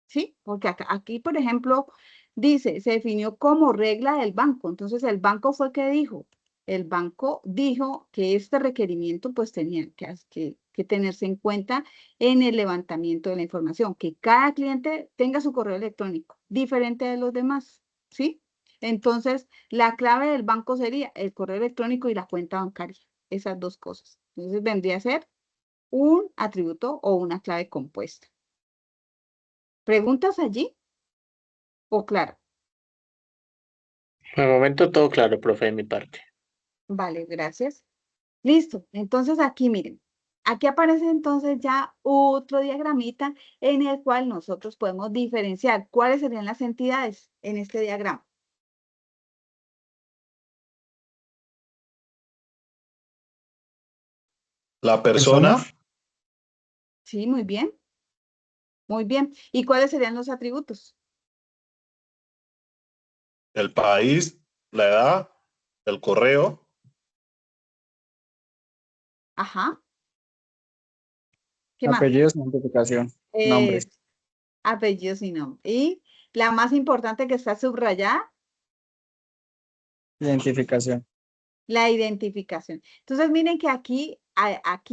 ¿sí? Porque aquí, por ejemplo, dice, se definió como regla del banco. Entonces, el banco fue que dijo, el banco dijo que este requerimiento pues tenía que tenerse en cuenta en el levantamiento de la información, que cada cliente tenga su correo electrónico diferente de los demás, ¿sí? Entonces, la clave del banco sería el correo electrónico y la cuenta bancaria, esas dos cosas. Entonces, vendría a ser un atributo o una clave compuesta. ¿Preguntas allí? ¿O claro? De momento todo claro, profe, de mi parte. Vale, gracias. Listo. Entonces aquí miren. Aquí aparece entonces ya otro diagramita en el cual nosotros podemos diferenciar cuáles serían las entidades en este diagrama. La persona, Sí, muy bien. Muy bien. ¿Y cuáles serían los atributos? El país, la edad, el correo, Ajá. ¿Qué más? Apellidos, identificación, nombres, Es apellidos y nombre. Y la más importante que está subrayada, identificación. la identificación. Entonces, miren que aquí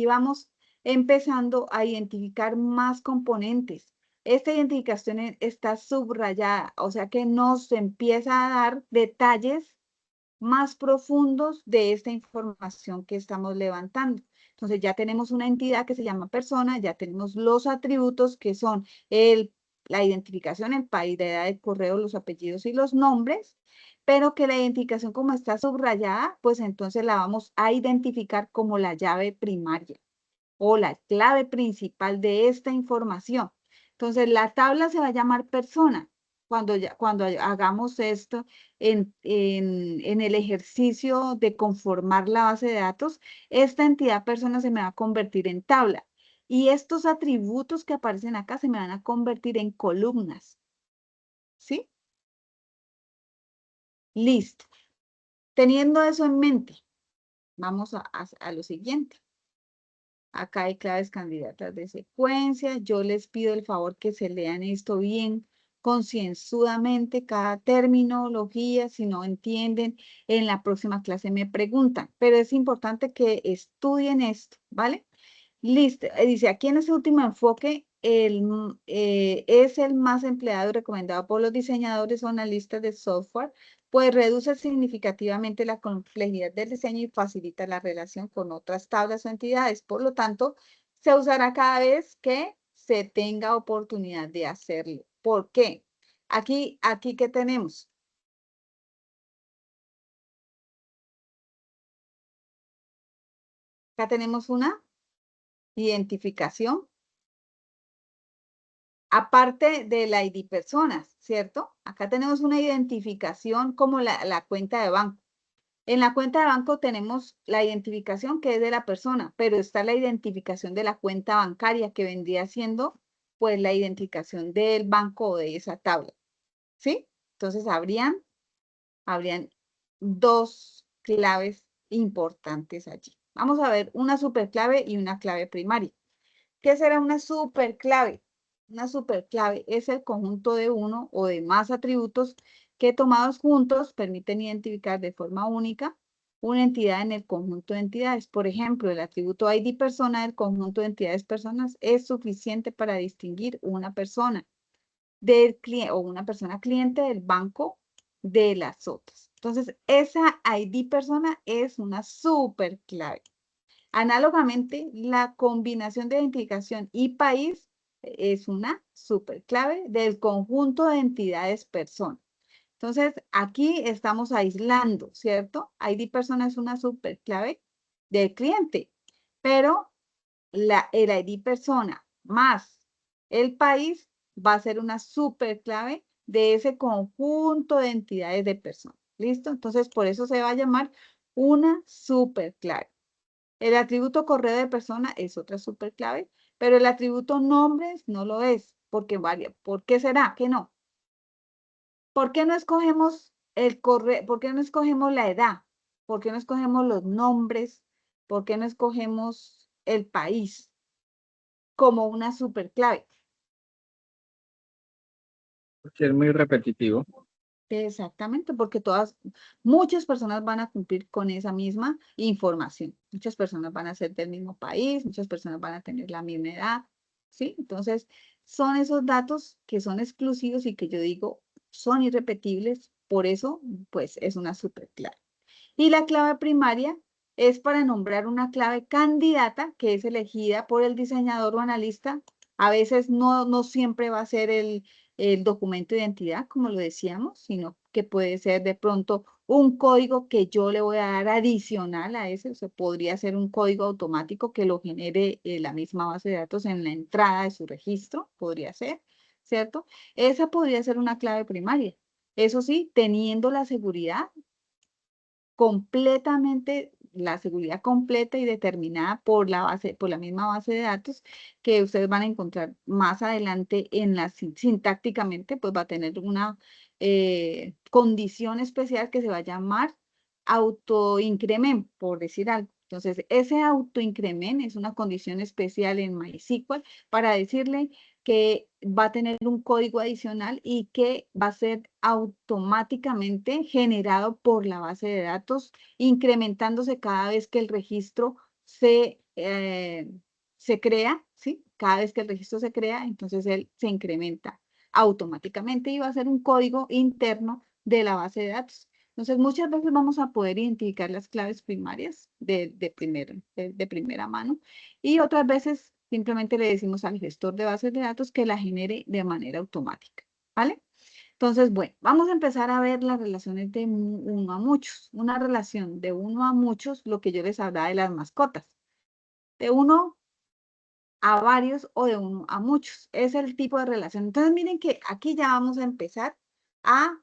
vamos empezando a identificar más componentes. Esta identificación está subrayada, o sea que nos empieza a dar detalles más profundos de esta información que estamos levantando. Entonces ya tenemos una entidad que se llama persona, ya tenemos los atributos que son la identificación, el país, la edad, el correo, los apellidos y los nombres, pero que la identificación como está subrayada, pues entonces la vamos a identificar como la llave primaria o la clave principal de esta información. Entonces la tabla se va a llamar persona. Cuando hagamos esto en el ejercicio de conformar la base de datos, esta entidad persona se me va a convertir en tabla. Y estos atributos que aparecen acá se me van a convertir en columnas. ¿Sí? Listo. Teniendo eso en mente, vamos a lo siguiente. Acá hay claves candidatas de secuencia. Yo les pido el favor que se lean esto bien concienzudamente, cada terminología. Si no entienden, en la próxima clase me preguntan. Pero es importante que estudien esto, ¿vale? Listo. Dice, aquí en este último enfoque es el más empleado y recomendado por los diseñadores o analistas de software, pues reduce significativamente la complejidad del diseño y facilita la relación con otras tablas o entidades. Por lo tanto, se usará cada vez que se tenga oportunidad de hacerlo. ¿Por qué? Aquí, ¿qué tenemos? Acá tenemos una identificación. Aparte del ID personas, ¿cierto? Acá tenemos una identificación como la cuenta de banco. En la cuenta de banco tenemos la identificación que es de la persona, pero está la identificación de la cuenta bancaria que vendría siendo pues la identificación del banco o de esa tabla, ¿sí? Entonces habrían dos claves importantes allí. Vamos a ver una superclave y una clave primaria. ¿Qué será una superclave? Una superclave es el conjunto de uno o de más atributos que tomados juntos permiten identificar de forma única una entidad en el conjunto de entidades. Por ejemplo, el atributo ID persona del conjunto de entidades personas es suficiente para distinguir una persona del cliente o una persona cliente del banco de las otras. Entonces, esa ID persona es una superclave. Análogamente, la combinación de identificación y país es una superclave del conjunto de entidades persona. Entonces, aquí estamos aislando, ¿cierto? ID persona es una superclave del cliente, pero el ID persona más el país va a ser una superclave de ese conjunto de entidades de personas. ¿Listo? Entonces, por eso se va a llamar una superclave. El atributo correo de persona es otra superclave, pero el atributo nombres no lo es, porque varía. ¿Por qué será que no? ¿Por qué no escogemos el correo? ¿Por qué no escogemos la edad? ¿Por qué no escogemos los nombres? ¿Por qué no escogemos el país como una superclave? Porque es muy repetitivo. Exactamente, porque muchas personas van a cumplir con esa misma información. Muchas personas van a ser del mismo país, muchas personas van a tener la misma edad, ¿sí? Entonces, son esos datos que son exclusivos y que yo digo son irrepetibles, por eso, pues, es una superclave. Y la clave primaria es para nombrar una clave candidata que es elegida por el diseñador o analista. A veces no siempre va a ser el documento de identidad, como lo decíamos, sino que puede ser de pronto un código que yo le voy a dar adicional a ese. O sea, podría ser un código automático que lo genere la misma base de datos en la entrada de su registro, podría ser, ¿cierto? Esa podría ser una clave primaria. Eso sí, teniendo la seguridad completamente la seguridad completa y determinada por la misma base de datos que ustedes van a encontrar más adelante en la sintácticamente, pues va a tener una condición especial que se va a llamar autoincrement, por decir algo. Entonces, ese autoincrement es una condición especial en MySQL para decirle que va a tener un código adicional y que va a ser automáticamente generado por la base de datos, incrementándose cada vez que el registro se crea, ¿sí? Cada vez que el registro se crea, entonces él se incrementa automáticamente y va a ser un código interno de la base de datos. Entonces, muchas veces vamos a poder identificar las claves primarias de primera mano y otras veces simplemente le decimos al gestor de bases de datos que la genere de manera automática, ¿vale? Entonces, bueno, vamos a empezar a ver las relaciones de uno a muchos. Una relación de uno a muchos, lo que yo les hablaba de las mascotas. De uno a varios o de uno a muchos. Es el tipo de relación. Entonces, miren que aquí ya vamos a empezar a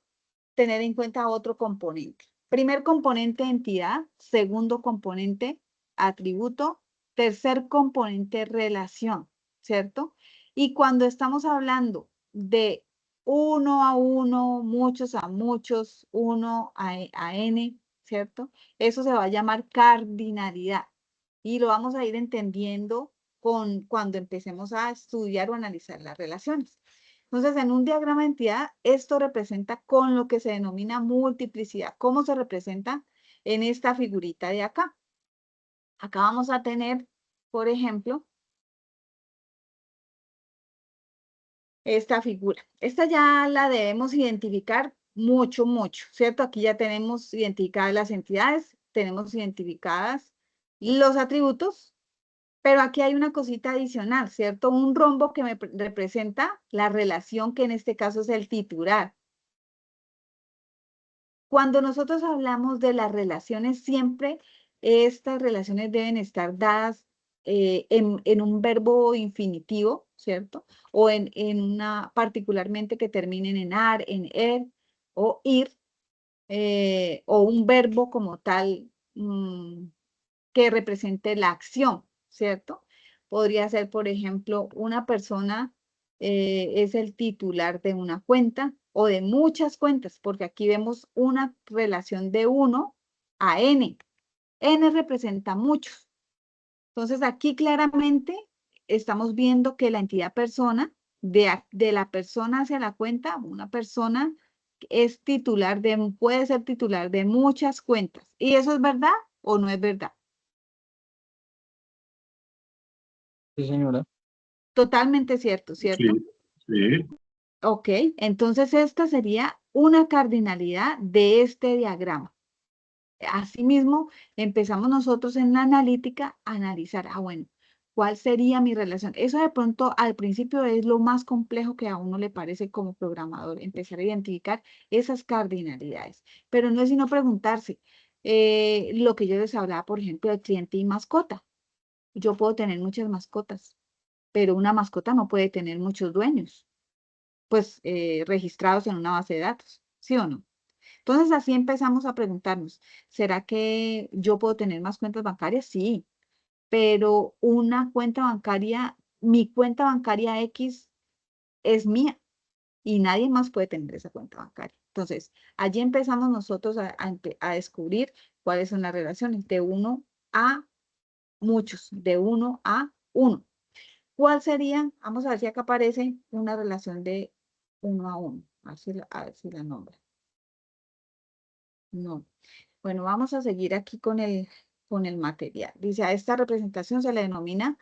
tener en cuenta otro componente. Primer componente, entidad. Segundo componente, atributo. Tercer componente, relación, ¿cierto? Y cuando estamos hablando de uno a uno, muchos a muchos, uno a n, ¿cierto? Eso se va a llamar cardinalidad. Y lo vamos a ir entendiendo cuando empecemos a estudiar o analizar las relaciones. Entonces, en un diagrama de entidad, esto representa con lo que se denomina multiplicidad. ¿Cómo se representa en esta figurita de acá? Acá vamos a tener, por ejemplo, esta figura. Esta ya la debemos identificar mucho, ¿cierto? Aquí ya tenemos identificadas las entidades, tenemos identificadas los atributos, pero aquí hay una cosita adicional, ¿cierto? Un rombo que me representa la relación que en este caso es el titular. Cuando nosotros hablamos de las relaciones, siempre estas relaciones deben estar dadas en un verbo infinitivo, ¿cierto? O en una, particularmente que terminen en ar, en er o ir, o un verbo como tal que represente la acción, ¿cierto? Podría ser, por ejemplo, una persona es el titular de una cuenta o de muchas cuentas, porque aquí vemos una relación de 1 a n. N representa muchos. Entonces, aquí claramente estamos viendo que la entidad persona, de la persona hacia la cuenta, una persona es titular puede ser titular de muchas cuentas. ¿Y eso es verdad o no es verdad? Sí, señora. Totalmente cierto, ¿cierto? Sí, sí. Ok, entonces esta sería una cardinalidad de este diagrama. Asimismo, empezamos nosotros en la analítica a analizar, bueno, ¿cuál sería mi relación? Eso de pronto al principio es lo más complejo que a uno le parece como programador, empezar a identificar esas cardinalidades. Pero no es sino preguntarse, lo que yo les hablaba, por ejemplo, de cliente y mascota. Yo puedo tener muchas mascotas, pero una mascota no puede tener muchos dueños, pues registrados en una base de datos, ¿sí o no? Entonces así empezamos a preguntarnos, ¿será que yo puedo tener más cuentas bancarias? Sí, pero una cuenta bancaria, mi cuenta bancaria X es mía y nadie más puede tener esa cuenta bancaria. Entonces, allí empezamos nosotros a descubrir cuáles son las relaciones de uno a muchos, de uno a uno. ¿Cuál sería? Vamos a ver si acá aparece una relación de uno a uno. A ver si la nombra. No. Bueno, vamos a seguir aquí con el material. Dice, a esta representación se le denomina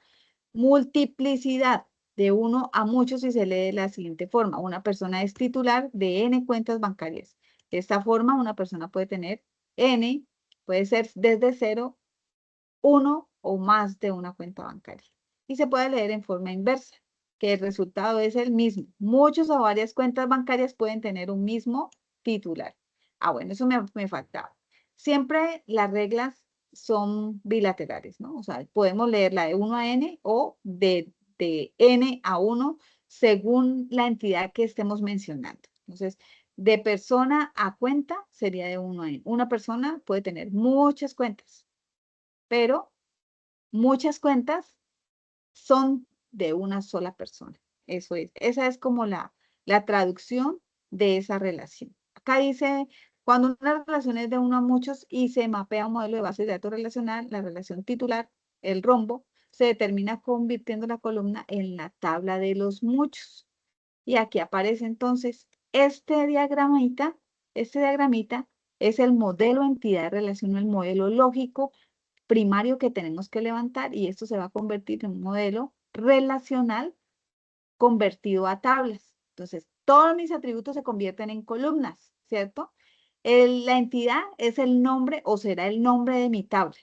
multiplicidad de uno a muchos y se lee de la siguiente forma. Una persona es titular de N cuentas bancarias. De esta forma, una persona puede tener N, puede ser desde 0, 1 o más de una cuenta bancaria. Y se puede leer en forma inversa, que el resultado es el mismo. Muchos o varias cuentas bancarias pueden tener un mismo titular. Bueno, eso me faltaba. Siempre las reglas son bilaterales, ¿no? O sea, podemos leerla de 1 a n o de n a 1 según la entidad que estemos mencionando. Entonces, de persona a cuenta sería de 1 a n. Una persona puede tener muchas cuentas pero muchas cuentas son de una sola persona. Eso es, esa es como la traducción de esa relación. Acá dice, cuando una relación es de uno a muchos y se mapea un modelo de base de datos relacional, la relación titular, el rombo, se determina convirtiendo la columna en la tabla de los muchos. Y aquí aparece entonces este diagramita es el modelo entidad de relación, el modelo lógico primario que tenemos que levantar, y esto se va a convertir en un modelo relacional convertido a tablas. Entonces, todos mis atributos se convierten en columnas, ¿cierto? La entidad es el nombre o será el nombre de mi tabla.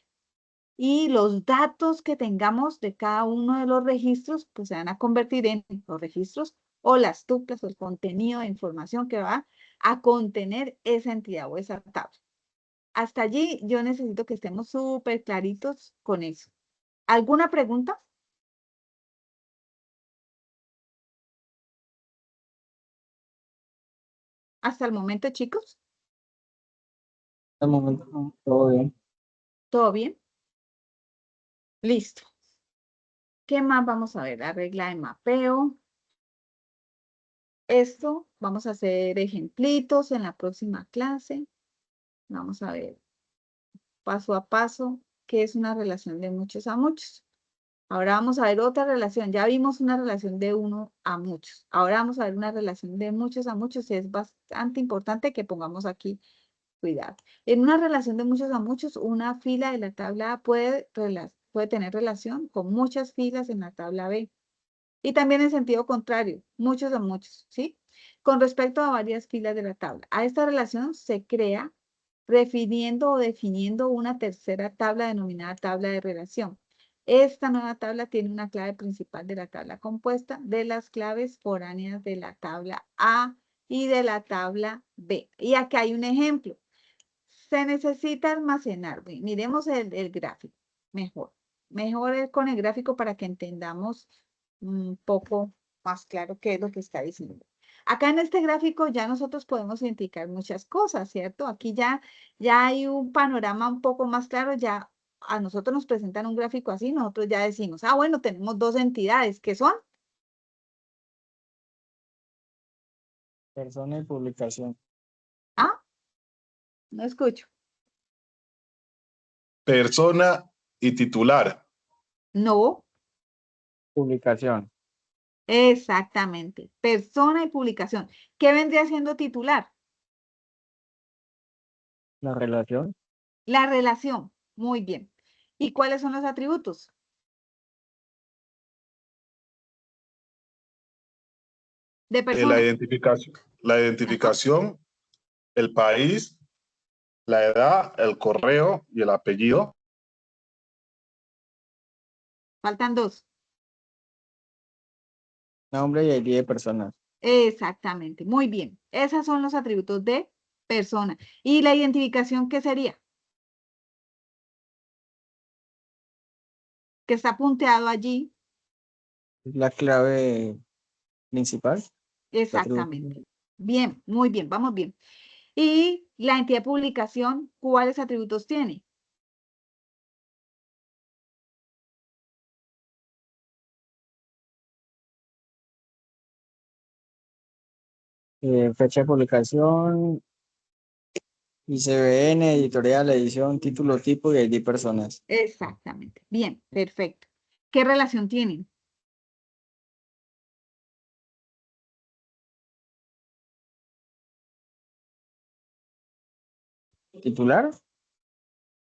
Y los datos que tengamos de cada uno de los registros, pues se van a convertir en los registros o las tuplas o el contenido de información que va a contener esa entidad o esa tabla. Hasta allí yo necesito que estemos súper claritos con eso. ¿Alguna pregunta? Hasta el momento, chicos, Al momento no, todo bien. ¿todo bien? Listo. ¿Qué más vamos a ver? La regla de mapeo. Esto vamos a hacer ejemplitos en la próxima clase. Vamos a ver paso a paso qué es una relación de muchos a muchos. Ahora vamos a ver otra relación. Ya vimos una relación de uno a muchos. Ahora vamos a ver una relación de muchos a muchos y es bastante importante que pongamos aquí cuidado. En una relación de muchos a muchos, una fila de la tabla A puede tener relación con muchas filas en la tabla B. Y también en sentido contrario, muchos a muchos, ¿sí? Con respecto a varias filas de la tabla. A esta relación se crea refiriendo o definiendo una tercera tabla denominada tabla de relación. Esta nueva tabla tiene una clave principal de la tabla compuesta de las claves foráneas de la tabla A y de la tabla B. Y aquí hay un ejemplo. Se necesita almacenar. Miremos el gráfico. Mejor. Mejor con el gráfico para que entendamos un poco más claro qué es lo que está diciendo. Acá en este gráfico ya nosotros podemos identificar muchas cosas, ¿cierto? Aquí ya hay un panorama un poco más claro, ya a nosotros nos presentan un gráfico así, nosotros ya decimos, ah, bueno, tenemos dos entidades, ¿qué son? Persona y publicación. Ah, no escucho. Persona y titular. No, Publicación. exactamente. Persona y publicación. ¿Qué vendría siendo titular? La relación. La relación. Muy bien. ¿Y cuáles son los atributos? De persona. La identificación, el país, la edad, el correo y el apellido. Faltan dos. Nombre y ID de personas. Exactamente. Muy bien. Esos son los atributos de persona. ¿Y la identificación qué sería? Que está punteado allí. La clave principal. Exactamente. Bien, muy bien. Vamos bien. ¿Y la entidad de publicación cuáles atributos tiene? Fecha de publicación, ICBN, editorial, edición, título, tipo y ID personas. Exactamente. Bien, perfecto. ¿Qué relación tienen? Titular.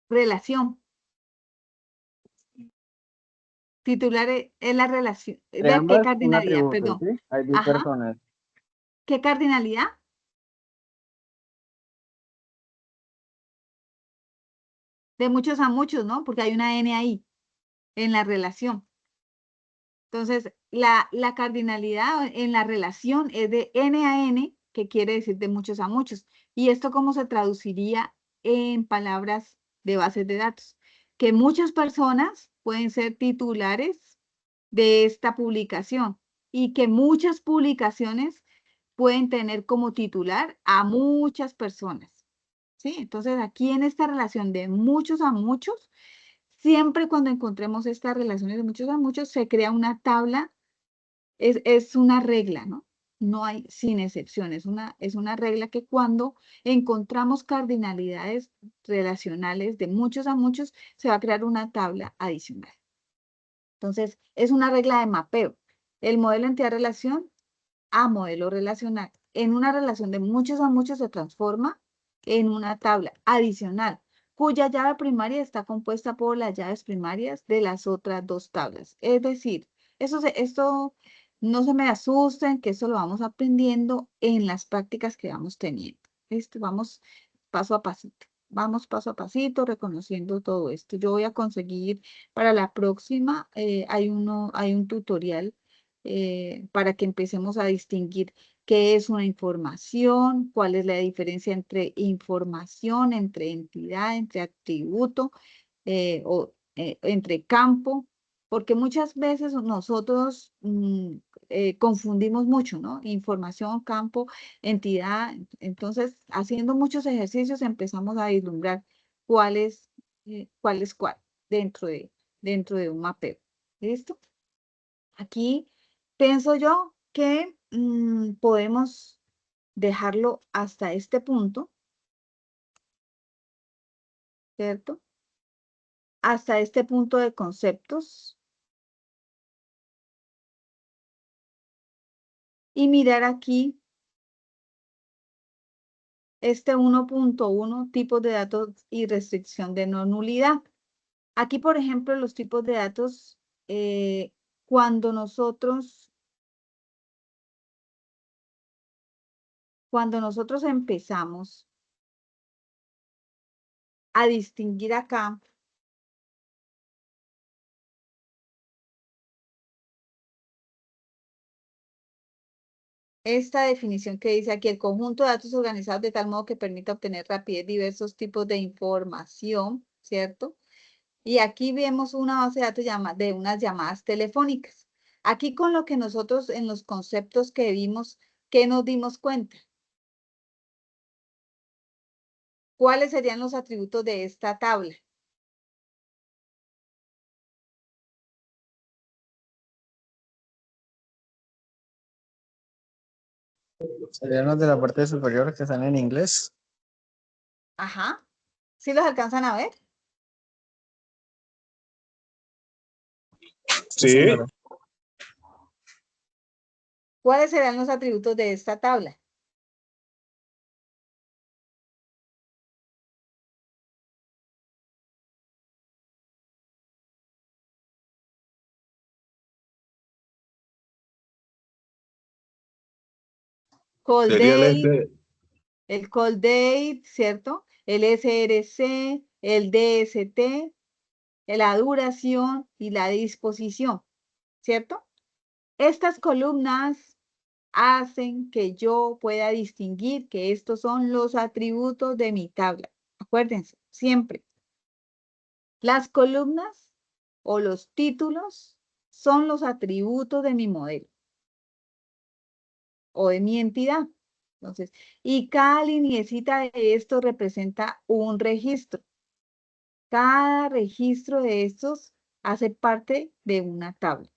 Relación. Titular es la relación. Entre ¿Ve qué ambas, un cardinalidad? atributo, Perdón. ¿sí? ID Ajá. personas. ¿Qué cardinalidad? De muchos a muchos, ¿no? Porque hay una N ahí en la relación. Entonces, la cardinalidad en la relación es de N a N, que quiere decir de muchos a muchos. ¿Y esto cómo se traduciría en palabras de bases de datos? Que muchas personas pueden ser titulares de esta publicación y que muchas publicaciones pueden tener como titular a muchas personas. ¿Sí? Entonces, aquí en esta relación de muchos a muchos, Siempre cuando encontremos estas relaciones de muchos a muchos, se crea una tabla, es una regla, ¿no? No hay sin excepción, es una regla que cuando encontramos cardinalidades relacionales de muchos a muchos, se va a crear una tabla adicional. Entonces, es una regla de mapeo. El modelo entidad-relación a modelo relacional. En una relación de muchos a muchos se transforma en una tabla adicional, cuya llave primaria está compuesta por las llaves primarias de las otras dos tablas. Es decir, esto no se me asusten, que eso lo vamos aprendiendo en las prácticas que vamos teniendo. Vamos paso a pasito. Vamos paso a pasito reconociendo todo esto. Yo voy a conseguir para la próxima, hay un tutorial para que empecemos a distinguir qué es una información, cuál es la diferencia entre información, entre entidad, entre atributo entre campo, porque muchas veces nosotros confundimos mucho, ¿no? Información, campo, entidad. Entonces, haciendo muchos ejercicios empezamos a vislumbrar cuál es cuál dentro de un mapeo. ¿Listo? Aquí pienso yo que podemos dejarlo hasta este punto, ¿cierto? Hasta este punto de conceptos. Y mirar aquí este 1.1, tipos de datos y restricción de no nulidad. Aquí, por ejemplo, los tipos de datos, cuando nosotros empezamos a distinguir acá esta definición que dice aquí, el conjunto de datos organizados de tal modo que permita obtener rapidez diversos tipos de información, ¿cierto? Y aquí vemos una base de datos de unas llamadas telefónicas. Aquí con lo que nosotros en los conceptos que vimos, ¿qué nos dimos cuenta? ¿Cuáles serían los atributos de esta tabla? Serían los de la parte superior que están en inglés. Ajá. ¿Sí los alcanzan a ver? Sí, señora. ¿Cuáles serán los atributos de esta tabla? Call sería el date, el call date, ¿cierto? El SRC, el DST, la duración y la disposición, ¿cierto? Estas columnas hacen que yo pueda distinguir que estos son los atributos de mi tabla. Acuérdense, siempre. Las columnas o los títulos son los atributos de mi modelo o de mi entidad. Entonces, y cada lineecita de esto representa un registro. Cada registro de estos hace parte de una tabla.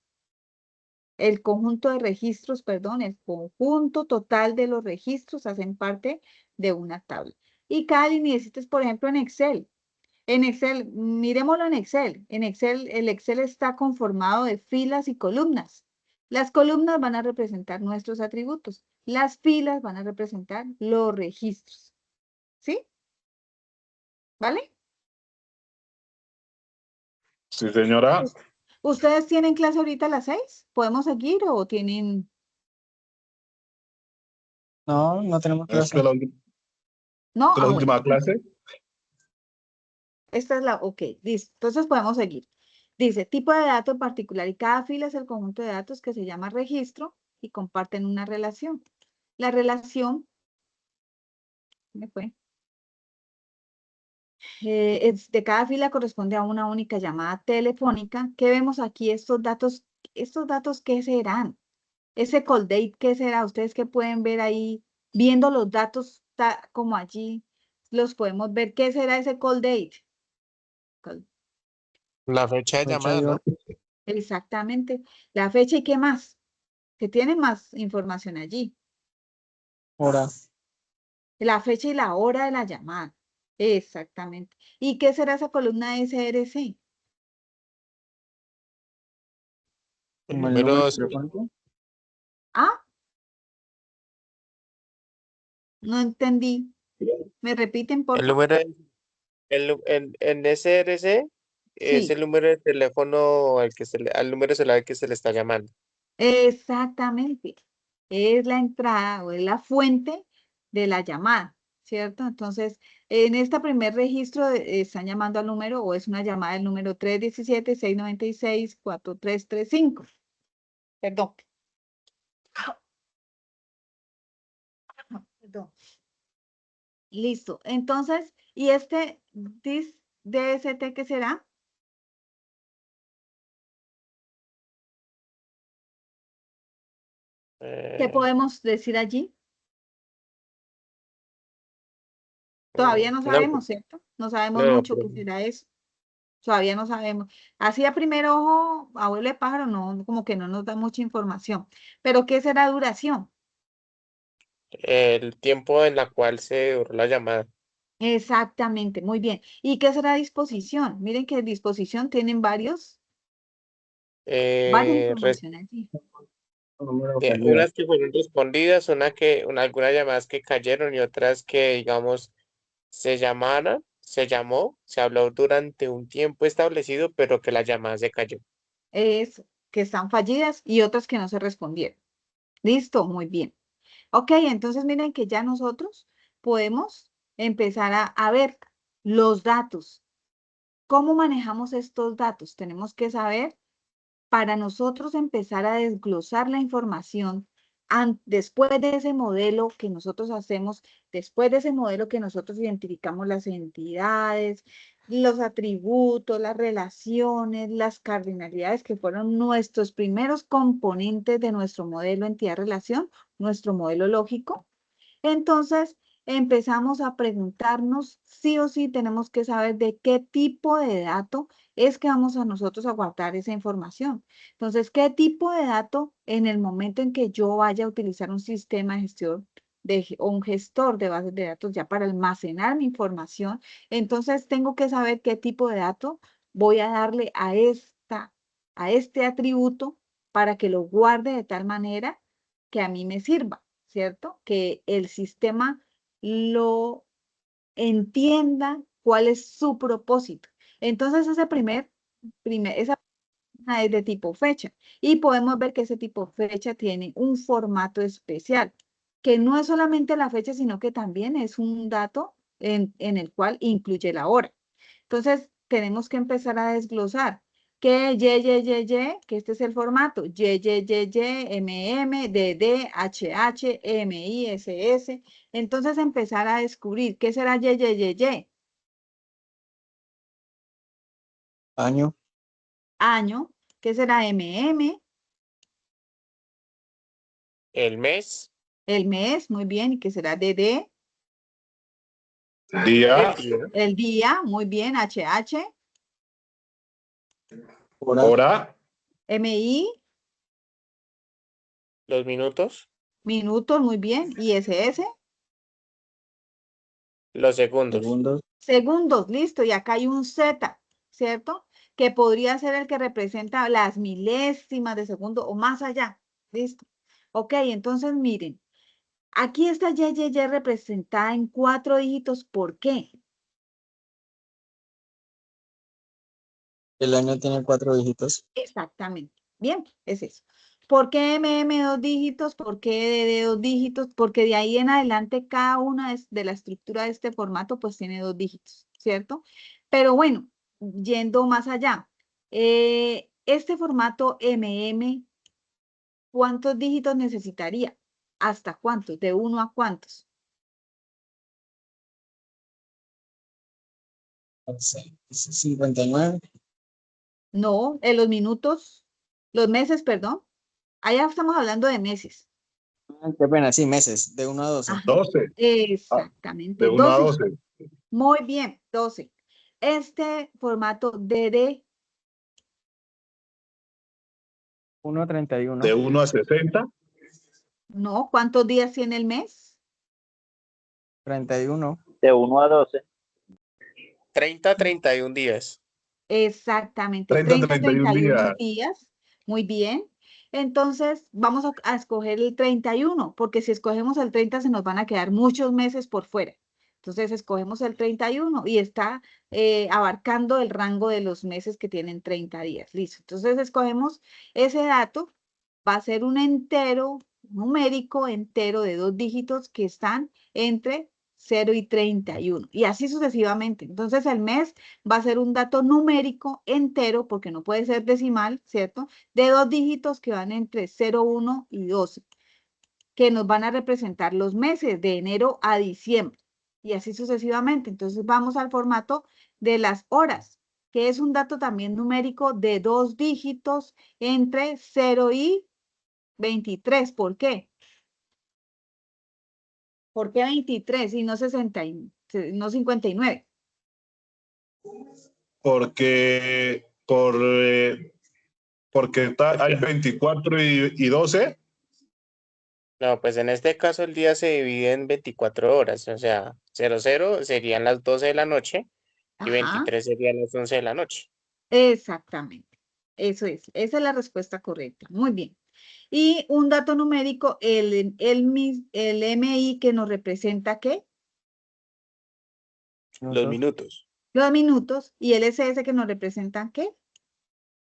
El conjunto de registros, perdón, el conjunto total de los registros hacen parte de una tabla. Y cada lineecita es, por ejemplo, en Excel. En Excel, miremoslo en Excel. En Excel, el Excel está conformado de filas y columnas. Las columnas van a representar nuestros atributos. Las filas van a representar los registros. ¿Sí? ¿Vale? sí, señora. ¿Ustedes tienen clase ahorita a las 6? ¿Podemos seguir o tienen...? No, no tenemos Es clase. No, la bueno. última clase. Esta es la, ok, listo. Entonces podemos seguir. Dice, tipo de dato en particular y cada fila es el conjunto de datos que se llama registro y comparten una relación. La relación, ¿me fue? De cada fila corresponde a una única llamada telefónica. ¿Qué vemos aquí? Estos datos, ¿qué serán? Ese call date, ¿qué será? Ustedes que pueden ver ahí, viendo los datos como allí, los podemos ver. ¿Qué será ese call date? La fecha de Fecha llamada, y ¿no? hora. Exactamente. La fecha y qué más. Que tiene más información allí. Hora. La fecha y la hora de la llamada. Exactamente. ¿Y qué será esa columna SRC? El Como el número número, telefónico. Ah, no entendí. ¿Me repiten, por el favor? número, en SRC es Sí, el número de teléfono al número celular que se le está llamando. exactamente. Es la entrada o es la fuente de la llamada, ¿cierto? Entonces, en este primer registro están llamando al número o es una llamada del número 317-696-4335. Perdón, perdón. Listo. Entonces, ¿y este DST qué será? ¿Qué Eh, podemos decir allí? Todavía no no, sabemos, ¿cierto? No sabemos no, mucho qué será eso. Todavía no sabemos. Así a primer ojo, abuelo de pájaro, no, como que no nos da mucha información. Pero ¿qué será duración? el tiempo en la cual se duró la llamada. Exactamente, muy bien. ¿Y qué será disposición? Miren que disposición tienen varias Eh, res- información allí. Número perdido. unas que fueron respondidas, algunas llamadas que cayeron y otras que, digamos, se llamó, se habló durante un tiempo establecido, pero que la llamada se cayó. Es que están fallidas y otras que no se respondieron. Listo, muy bien. Ok, entonces miren que ya nosotros podemos empezar a ver los datos. ¿Cómo manejamos estos datos? Tenemos que saber para nosotros empezar a desglosar la información después de ese modelo que nosotros hacemos, después de ese modelo que nosotros identificamos las entidades, los atributos, las relaciones, las cardinalidades que fueron nuestros primeros componentes de nuestro modelo entidad-relación, nuestro modelo lógico. Entonces, empezamos a preguntarnos, sí o sí tenemos que saber de qué tipo de dato es que vamos a nosotros a guardar esa información. Entonces, ¿qué tipo de dato en el momento en que yo vaya a utilizar un sistema de gestión o un gestor de bases de datos ya para almacenar mi información? Entonces, tengo que saber qué tipo de dato voy a darle a este atributo para que lo guarde de tal manera que a mí me sirva, ¿cierto? Que el sistema lo entienda cuál es su propósito. Entonces, esa es de tipo fecha. Y podemos ver que ese tipo fecha tiene un formato especial, que no es solamente la fecha, sino que también es un dato en el cual incluye la hora. Entonces, tenemos que empezar a desglosar que que este es el formato, DD, HH, SS. Entonces, empezar a descubrir qué será Año. año, qué será El mes, el mes, muy bien, y qué será DD, Día, el día, muy bien, HH, Hora. hora, MI, los minutos, minutos, muy bien, ISS, los segundos. Segundos. segundos, listo, y acá hay un Z, ¿cierto? Que podría ser el que representa las milésimas de segundo o más allá, listo. Ok, entonces miren, aquí está Y representada en 4 dígitos, ¿por qué? El año tiene 4 dígitos. Exactamente, bien, es eso. ¿Por qué MM 2 dígitos? ¿Por qué DD 2 dígitos? Porque de ahí en adelante cada una de la estructura de este formato pues tiene 2 dígitos, ¿cierto? Pero bueno, yendo más allá, este formato MM, ¿cuántos dígitos necesitaría? ¿Hasta cuántos? ¿De 1 a cuántos? 59. No, en los minutos, los meses, perdón. Allá estamos hablando de meses. Qué pena, sí, meses. De 1 a 12. Ajá, 12. De exactamente, 1 a 12. 12. Muy bien, 12. Este formato DD, 1 a 31. De 1 a 60. No, ¿cuántos días tiene el mes? 31. De 1 a 12. 30 a 31 días. Exactamente, 30 a 30 a 31 31 días. días. Muy bien. Entonces, vamos a escoger el 31, porque si escogemos el 30 se nos van a quedar muchos meses por fuera. Entonces, escogemos el 31 y está abarcando el rango de los meses que tienen 30 días. Listo. Entonces, escogemos ese dato. Va a ser un entero numérico entero de 2 dígitos que están entre 0 y 31. Y así sucesivamente. Entonces, el mes va a ser un dato numérico entero, porque no puede ser decimal, ¿cierto? De 2 dígitos que van entre 0, 1 y 12, que nos van a representar los meses de enero a diciembre, y así sucesivamente. Entonces vamos al formato de las horas, que es un dato también numérico de 2 dígitos entre 0 y 23. ¿Por qué? ¿Por qué 23 y no 60 no 59? Porque hay 24 y 12. No, pues en este caso el día se divide en 24 horas, o sea, 00 serían las 12 de la noche y Ajá, 23 serían las 11 de la noche. exactamente. Eso es. Esa es la respuesta correcta. Muy bien. Y un dato numérico, el MI que nos representa, ¿qué? Los minutos, Los minutos. Y el SS que nos representa, ¿qué?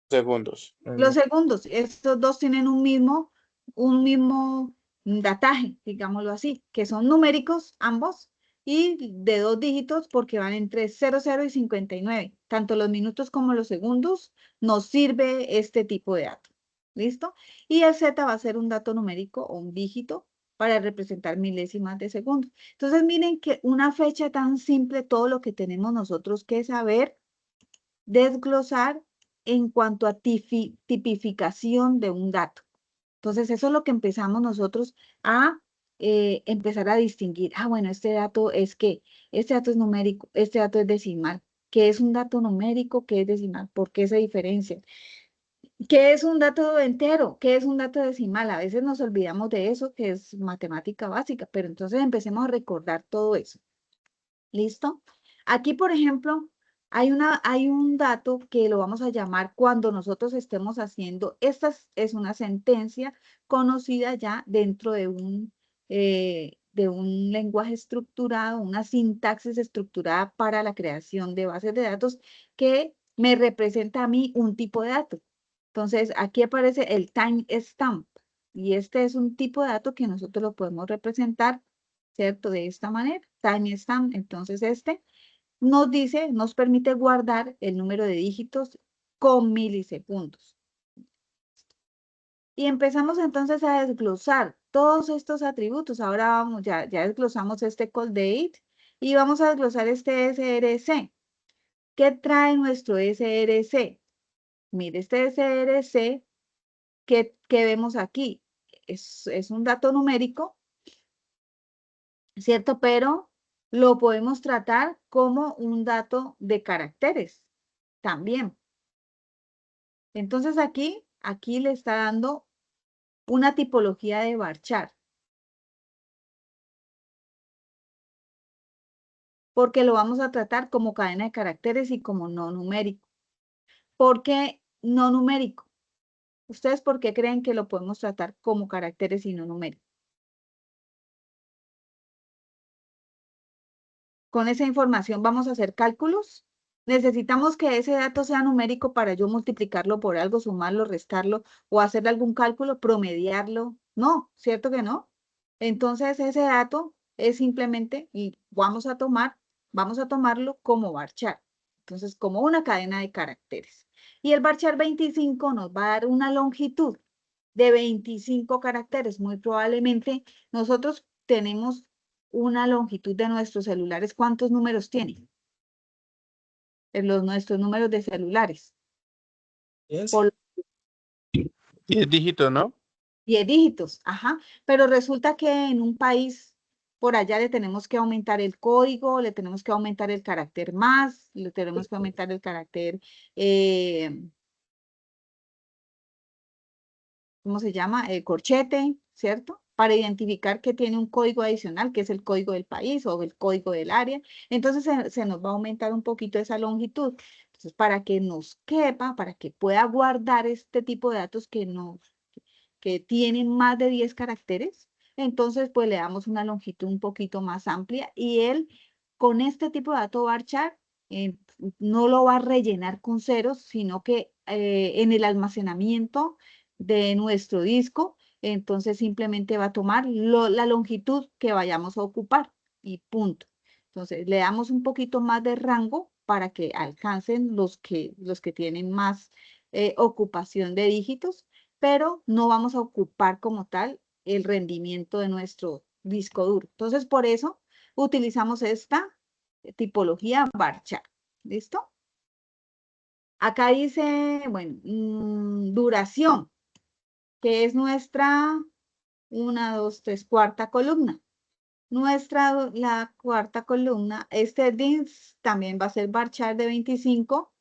segundos. Los segundos. Estos dos tienen un mismo dataje, digámoslo así, que son numéricos ambos y de 2 dígitos porque van entre 00 y 59. Tanto los minutos como los segundos nos sirve este tipo de dato. ¿Listo? Y el Z va a ser un dato numérico o un dígito para representar milésimas de segundo. Entonces, miren que una fecha tan simple, todo lo que tenemos nosotros que saber, desglosar en cuanto a tipificación de un dato. Entonces, eso es lo que empezamos nosotros a empezar a distinguir. Ah, bueno, este dato es que, este dato es numérico, este dato es decimal. ¿Qué es un dato numérico? ¿Qué es decimal? ¿Por qué se diferencian? ¿Qué es un dato entero? ¿Qué es un dato decimal? A veces nos olvidamos de eso, que es matemática básica, pero entonces empecemos a recordar todo eso. ¿Listo? Aquí, por ejemplo, hay un dato que lo vamos a llamar cuando nosotros estemos haciendo, esta es una sentencia conocida ya dentro de un lenguaje estructurado, una sintaxis estructurada para la creación de bases de datos que me representa a mí un tipo de dato. Entonces, aquí aparece el timestamp y este es un tipo de dato que nosotros lo podemos representar, ¿cierto? De esta manera, timestamp. Entonces, este nos dice, nos permite guardar el número de dígitos con milisegundos. Y empezamos entonces a desglosar todos estos atributos. Ahora vamos, ya desglosamos este call date y vamos a desglosar este SRC. ¿Qué trae nuestro SRC? Mire, este SRC que vemos aquí es un dato numérico, ¿cierto? Pero lo podemos tratar como un dato de caracteres también. Entonces aquí le está dando una tipología de varchar, porque lo vamos a tratar como cadena de caracteres y como no numérico. ¿Por qué no numérico? ¿Ustedes por qué creen que lo podemos tratar como caracteres y no numérico? Con esa información vamos a hacer cálculos. Necesitamos que ese dato sea numérico para yo multiplicarlo por algo, sumarlo, restarlo o hacer algún cálculo, promediarlo. No, ¿cierto que no? Entonces ese dato es simplemente, y vamos a tomarlo como varchar. Entonces, como una cadena de caracteres. Y el varchar 25 nos va a dar una longitud de 25 caracteres. Muy probablemente nosotros tenemos una longitud de nuestros celulares. ¿Cuántos números tienen? Nuestros números de celulares. ¿Es? Por 10 dígitos, ¿no? 10 dígitos, ajá. Pero resulta que en un país por allá le tenemos que aumentar el código, le tenemos que aumentar el carácter más, le tenemos que aumentar el carácter ¿cómo se llama? Corchete, ¿cierto? Para identificar que tiene un código adicional, que es el código del país o el código del área. Entonces se nos va a aumentar un poquito esa longitud. Entonces, para que nos quepa, para que pueda guardar este tipo de datos que tienen más de 10 caracteres, entonces pues le damos una longitud un poquito más amplia y él con este tipo de dato varchar no lo va a rellenar con ceros, sino que en el almacenamiento de nuestro disco, entonces simplemente va a tomar la longitud que vayamos a ocupar y punto. Entonces le damos un poquito más de rango para que alcancen los que tienen más ocupación de dígitos, pero no vamos a ocupar como tal el rendimiento de nuestro disco duro. Entonces, por eso utilizamos esta tipología varchar. ¿Listo? Acá dice, bueno, duración, que es nuestra 1, 2, 3, cuarta columna. La cuarta columna, este DINS también va a ser varchar de 25.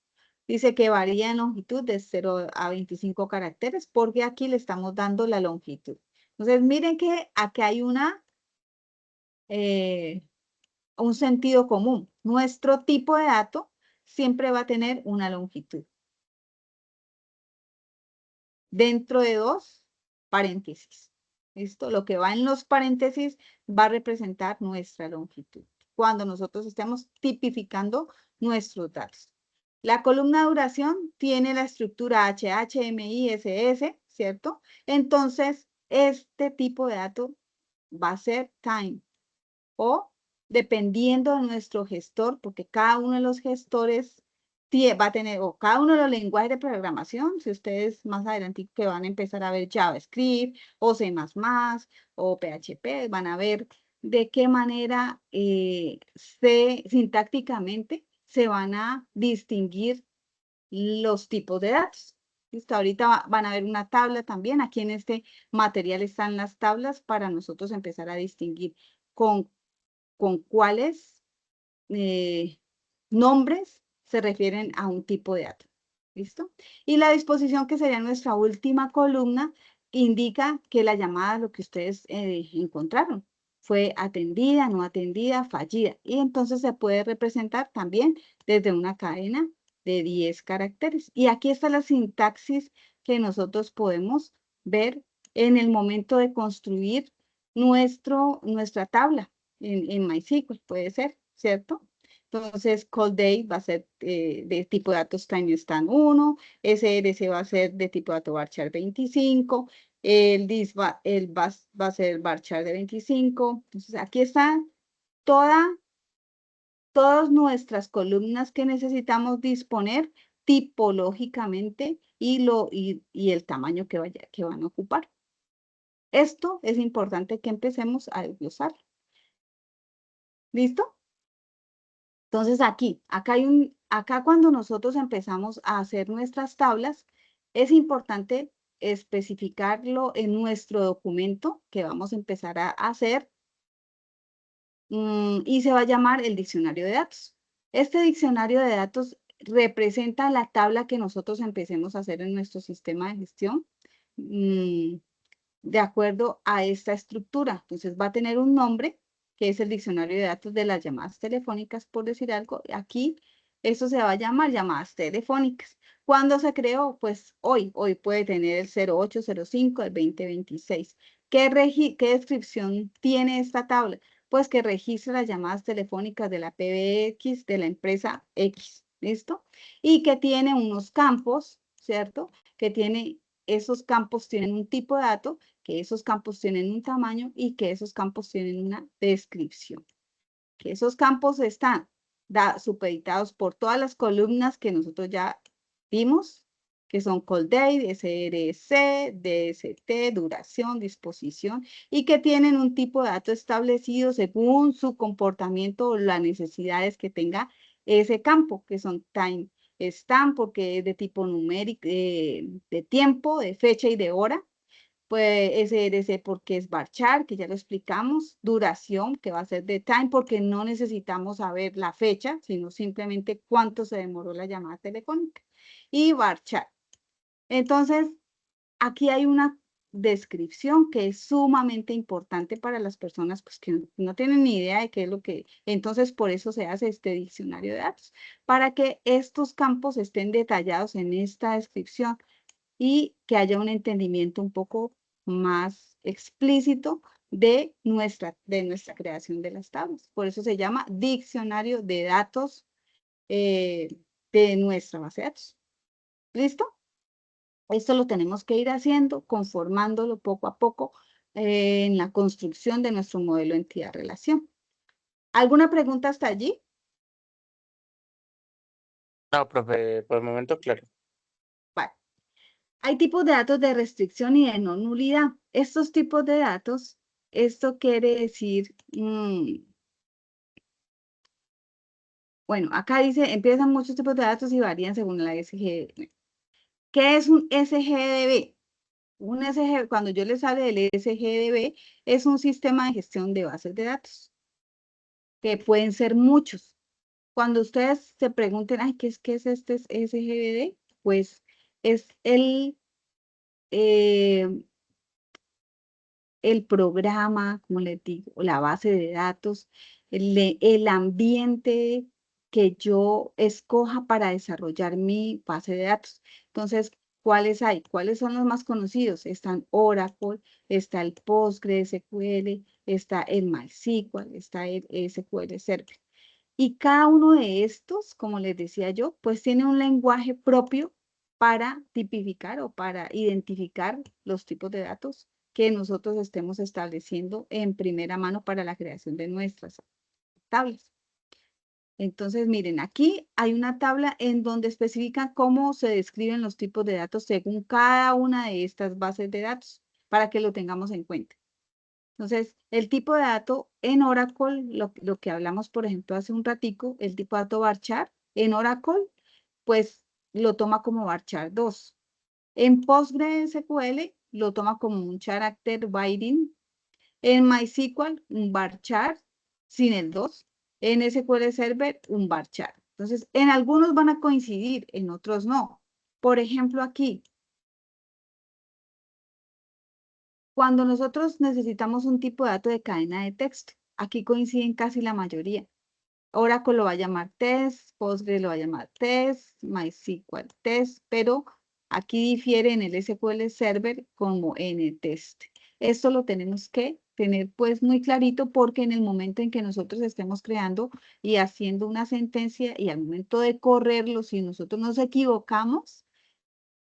Dice que varía en longitud de 0 a 25 caracteres, porque aquí le estamos dando la longitud. Entonces, miren que aquí hay un sentido común. Nuestro tipo de dato siempre va a tener una longitud. Dentro de 2 paréntesis. ¿Listo? Lo que va en los paréntesis va a representar nuestra longitud. Cuando nosotros estemos tipificando nuestros datos. La columna duración tiene la estructura HHMISS, ¿cierto? Entonces, este tipo de dato va a ser time o dependiendo de nuestro gestor, porque cada uno de los gestores va a tener, o cada uno de los lenguajes de programación, si ustedes más adelante que van a empezar a ver JavaScript o C++ o PHP, van a ver de qué manera sintácticamente se van a distinguir los tipos de datos. ¿Listo? Ahorita van a ver una tabla también. Aquí en este material están las tablas para nosotros empezar a distinguir con cuáles nombres se refieren a un tipo de dato. ¿Listo? Y la disposición, que sería nuestra última columna, indica que la llamada, lo que ustedes encontraron, fue atendida, no atendida, fallida. Y entonces se puede representar también desde una cadena de 10 caracteres. Y aquí está la sintaxis que nosotros podemos ver en el momento de construir nuestra tabla en MySQL, puede ser, ¿cierto? Entonces, call date va a ser de tipo de datos time stamp 1, SRC va a ser de tipo de dato varchar 25, el dis va a ser varchar de 25. Entonces, aquí están todas nuestras columnas que necesitamos disponer tipológicamente y el tamaño que van a ocupar. Esto es importante que empecemos a desglosar. ¿Listo? Entonces acá cuando nosotros empezamos a hacer nuestras tablas, es importante especificarlo en nuestro documento que vamos a empezar a hacer y se va a llamar el diccionario de datos. Este diccionario de datos representa la tabla que nosotros empecemos a hacer en nuestro sistema de gestión de acuerdo a esta estructura. Entonces va a tener un nombre, que es el diccionario de datos de las llamadas telefónicas, por decir algo. Aquí eso se va a llamar llamadas telefónicas. ¿Cuándo se creó? Pues hoy puede tener el 0805 del 2026. ¿Qué descripción tiene esta tabla? Pues que registra las llamadas telefónicas de la PBX de la empresa X, ¿listo? Y que tiene unos campos, ¿cierto? Esos campos tienen un tipo de dato, que esos campos tienen un tamaño y que esos campos tienen una descripción. Que esos campos están supeditados por todas las columnas que nosotros ya vimos, que son call date, SRC, DST, duración, disposición, y que tienen un tipo de dato establecido según su comportamiento o las necesidades que tenga ese campo, que son time stamp, porque es de tipo numérico, de tiempo, de fecha y de hora. Pues SRC porque es varchar, que ya lo explicamos, duración, que va a ser de time, porque no necesitamos saber la fecha, sino simplemente cuánto se demoró la llamada telefónica. Y varchar. Entonces, aquí hay descripción que es sumamente importante para las personas pues, que no tienen ni idea de qué es lo que... Entonces, por eso se hace este diccionario de datos, para que estos campos estén detallados en esta descripción y que haya un entendimiento un poco más explícito de nuestra creación de las tablas. Por eso se llama diccionario de datos de nuestra base de datos. ¿Listo? Esto lo tenemos que ir haciendo, conformándolo poco a poco en la construcción de nuestro modelo entidad-relación. ¿Alguna pregunta hasta allí? No, profe, por el momento, claro. Vale. Hay tipos de datos de restricción y de no nulidad. Estos tipos de datos, esto quiere decir, bueno, acá dice, empiezan muchos tipos de datos y varían según la SGDB. ¿Qué es un SGDB? Un SGDB, cuando yo les hable del SGDB, es un sistema de gestión de bases de datos, que pueden ser muchos. Cuando ustedes se pregunten, ay, ¿qué es este SGDB? Pues es el programa, como les digo, la base de datos, el ambiente que yo escoja para desarrollar mi base de datos. Entonces, ¿cuáles hay? ¿Cuáles son los más conocidos? Están Oracle, está el PostgreSQL, está el MySQL, está el SQL Server. Y cada uno de estos, como les decía yo, pues tiene un lenguaje propio para tipificar o para identificar los tipos de datos que nosotros estemos estableciendo en primera mano para la creación de nuestras tablas. Entonces, miren, aquí hay una tabla en donde especifica cómo se describen los tipos de datos según cada una de estas bases de datos, para que lo tengamos en cuenta. Entonces, el tipo de dato en Oracle, lo que hablamos, por ejemplo, hace un ratico, el tipo de dato varchar en Oracle, pues lo toma como varchar 2. En PostgreSQL lo toma como un character binding. En MySQL, un varchar sin el 2. En SQL Server, un varchar. Entonces, en algunos van a coincidir, en otros no. Por ejemplo, aquí, cuando nosotros necesitamos un tipo de dato de cadena de texto, aquí coinciden casi la mayoría. Oracle lo va a llamar test, Postgre lo va a llamar test, MySQL test, pero aquí difiere en el SQL Server como NTest. Esto lo tenemos que tener pues muy clarito porque en el momento en que nosotros estemos creando y haciendo una sentencia y al momento de correrlo, si nosotros nos equivocamos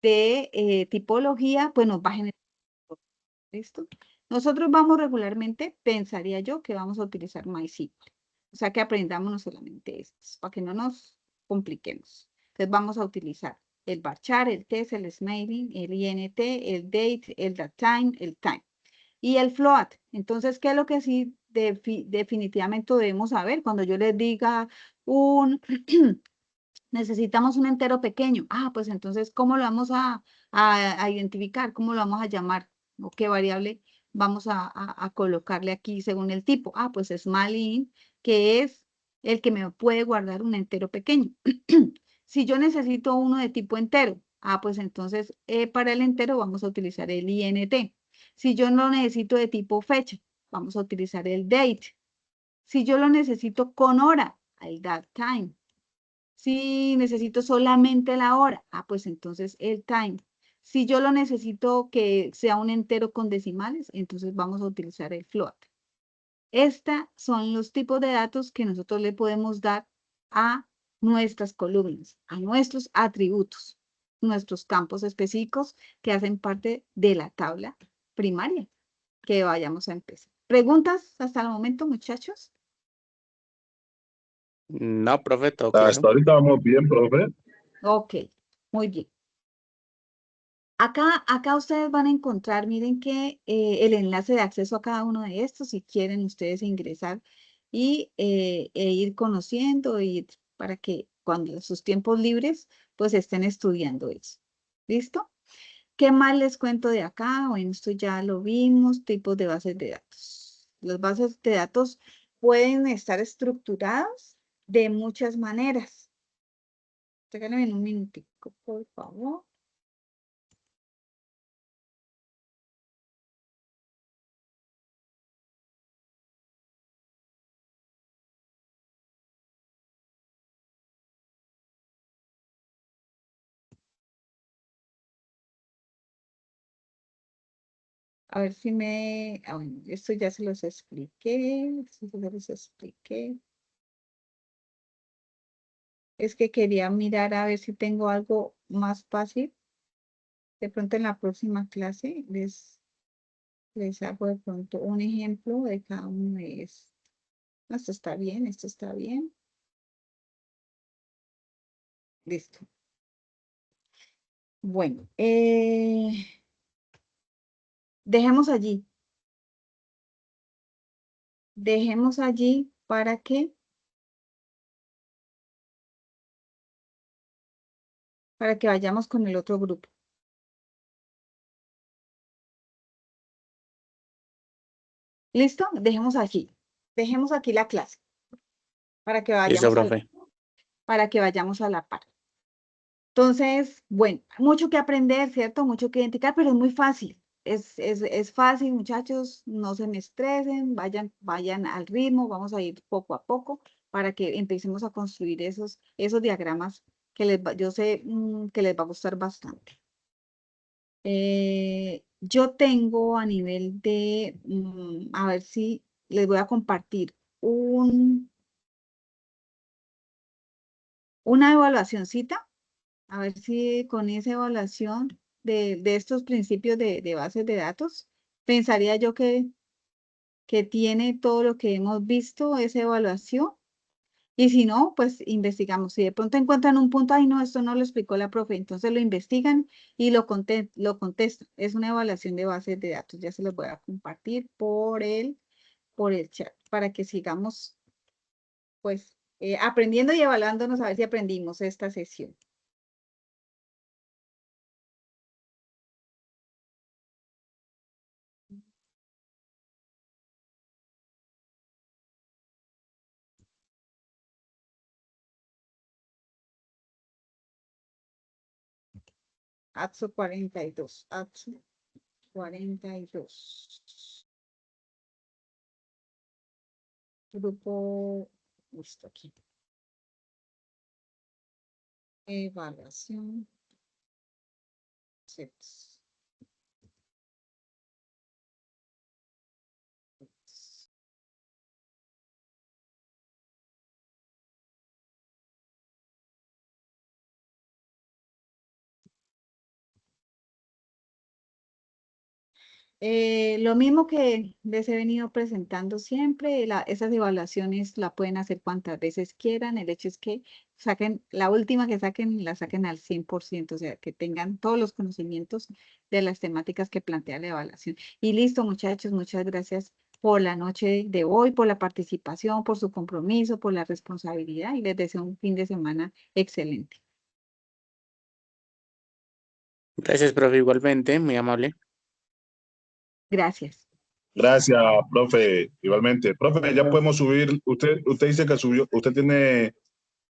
de tipología, pues nos va a generar. ¿Listo? Nosotros vamos regularmente, pensaría yo, que vamos a utilizar MySQL. O sea, que aprendamos no solamente estos, para que no nos compliquemos. Entonces vamos a utilizar el varchar, el test, el smiling, el int, el date, el datetime, el time. Y el float. Entonces, ¿qué es lo que sí definitivamente debemos saber? Cuando yo les diga necesitamos un entero pequeño. Ah, pues entonces, ¿cómo lo vamos a identificar? ¿Cómo lo vamos a llamar? ¿O qué variable vamos a colocarle aquí según el tipo? Ah, pues small int, que es el que me puede guardar un entero pequeño. Si yo necesito uno de tipo entero, ah, pues entonces para el entero vamos a utilizar el int. Si yo no necesito de tipo fecha, vamos a utilizar el date. Si yo lo necesito con hora, el datetime. Si necesito solamente la hora, ah, pues entonces el time. Si yo lo necesito que sea un entero con decimales, entonces vamos a utilizar el float. Estos son los tipos de datos que nosotros le podemos dar a nuestras columnas, a nuestros atributos, nuestros campos específicos que hacen parte de la tabla primaria que vayamos a empezar. ¿Preguntas hasta el momento, muchachos? No, profe, todo claro. Hasta ahorita vamos bien, profe. Ok, muy bien. Acá ustedes van a encontrar, miren que el enlace de acceso a cada uno de estos, si quieren ustedes ingresar e ir conociendo y para que cuando sus tiempos libres, pues estén estudiando eso. ¿Listo? ¿Qué más les cuento de acá? Bueno, esto ya lo vimos, tipos de bases de datos. Las bases de datos pueden estar estructuradas de muchas maneras. Regálenme un minutico, por favor. A ver si me... bueno, esto ya se los expliqué. Es que quería mirar a ver si tengo algo más fácil. De pronto en la próxima clase les hago de pronto un ejemplo de cada uno de estos. Esto está bien, esto está bien. Listo. Bueno, dejemos allí. Dejemos allí para que vayamos con el otro grupo. ¿Listo? Dejemos aquí. Dejemos aquí la clase para que Listo, vayamos profe. para que vayamos a la par. Entonces, bueno, mucho que aprender, ¿cierto? Mucho que identificar, pero es muy fácil. Es fácil, muchachos, no se me estresen, vayan al ritmo, vamos a ir poco a poco para que empecemos a construir esos diagramas que yo sé que les va a gustar bastante. Yo tengo a nivel de, a ver si les voy a compartir una evaluacióncita. A ver si con esa evaluación de estos principios de bases de datos, pensaría yo que tiene todo lo que hemos visto, esa evaluación. Y si no, pues investigamos. Si de pronto encuentran un punto, ay, no, esto no lo explicó la profe, entonces lo investigan y lo contestan. Es una evaluación de bases de datos. Ya se los voy a compartir por el chat para que sigamos, pues, aprendiendo y evaluándonos a ver si aprendimos esta sesión. AXO 42. AXO 42. Grupo, listo aquí. Evaluación. Sets. Lo mismo que les he venido presentando siempre, esas evaluaciones la pueden hacer cuantas veces quieran. El hecho es que saquen, la última que saquen, la saquen al 100%, o sea, que tengan todos los conocimientos de las temáticas que plantea la evaluación. Y listo, muchachos, muchas gracias por la noche de hoy, por la participación, por su compromiso, por la responsabilidad y les deseo un fin de semana excelente. Gracias, profe, igualmente, muy amable. Gracias. Gracias, profe. Igualmente. Profe, ya podemos subir. Usted dice que subió, usted tiene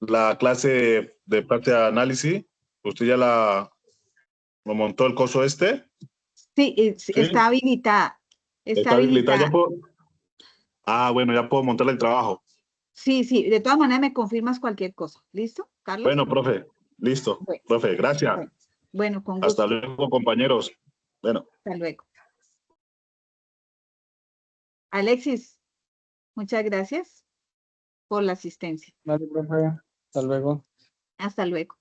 la clase de parte de análisis. ¿Usted ya lo montó el curso este? Sí, Sí. está habilitada. Está Está habilitada. habilitada. Bueno, ya puedo montar el trabajo. Sí, sí, de todas maneras me confirmas cualquier cosa. ¿Listo, Carlos? Bueno, profe, listo. Bueno, Profe, gracias. bueno, con Hasta gusto. luego, compañeros. Bueno. Hasta luego. Alexis, muchas gracias por la asistencia. Vale, profe. Hasta luego. Hasta luego.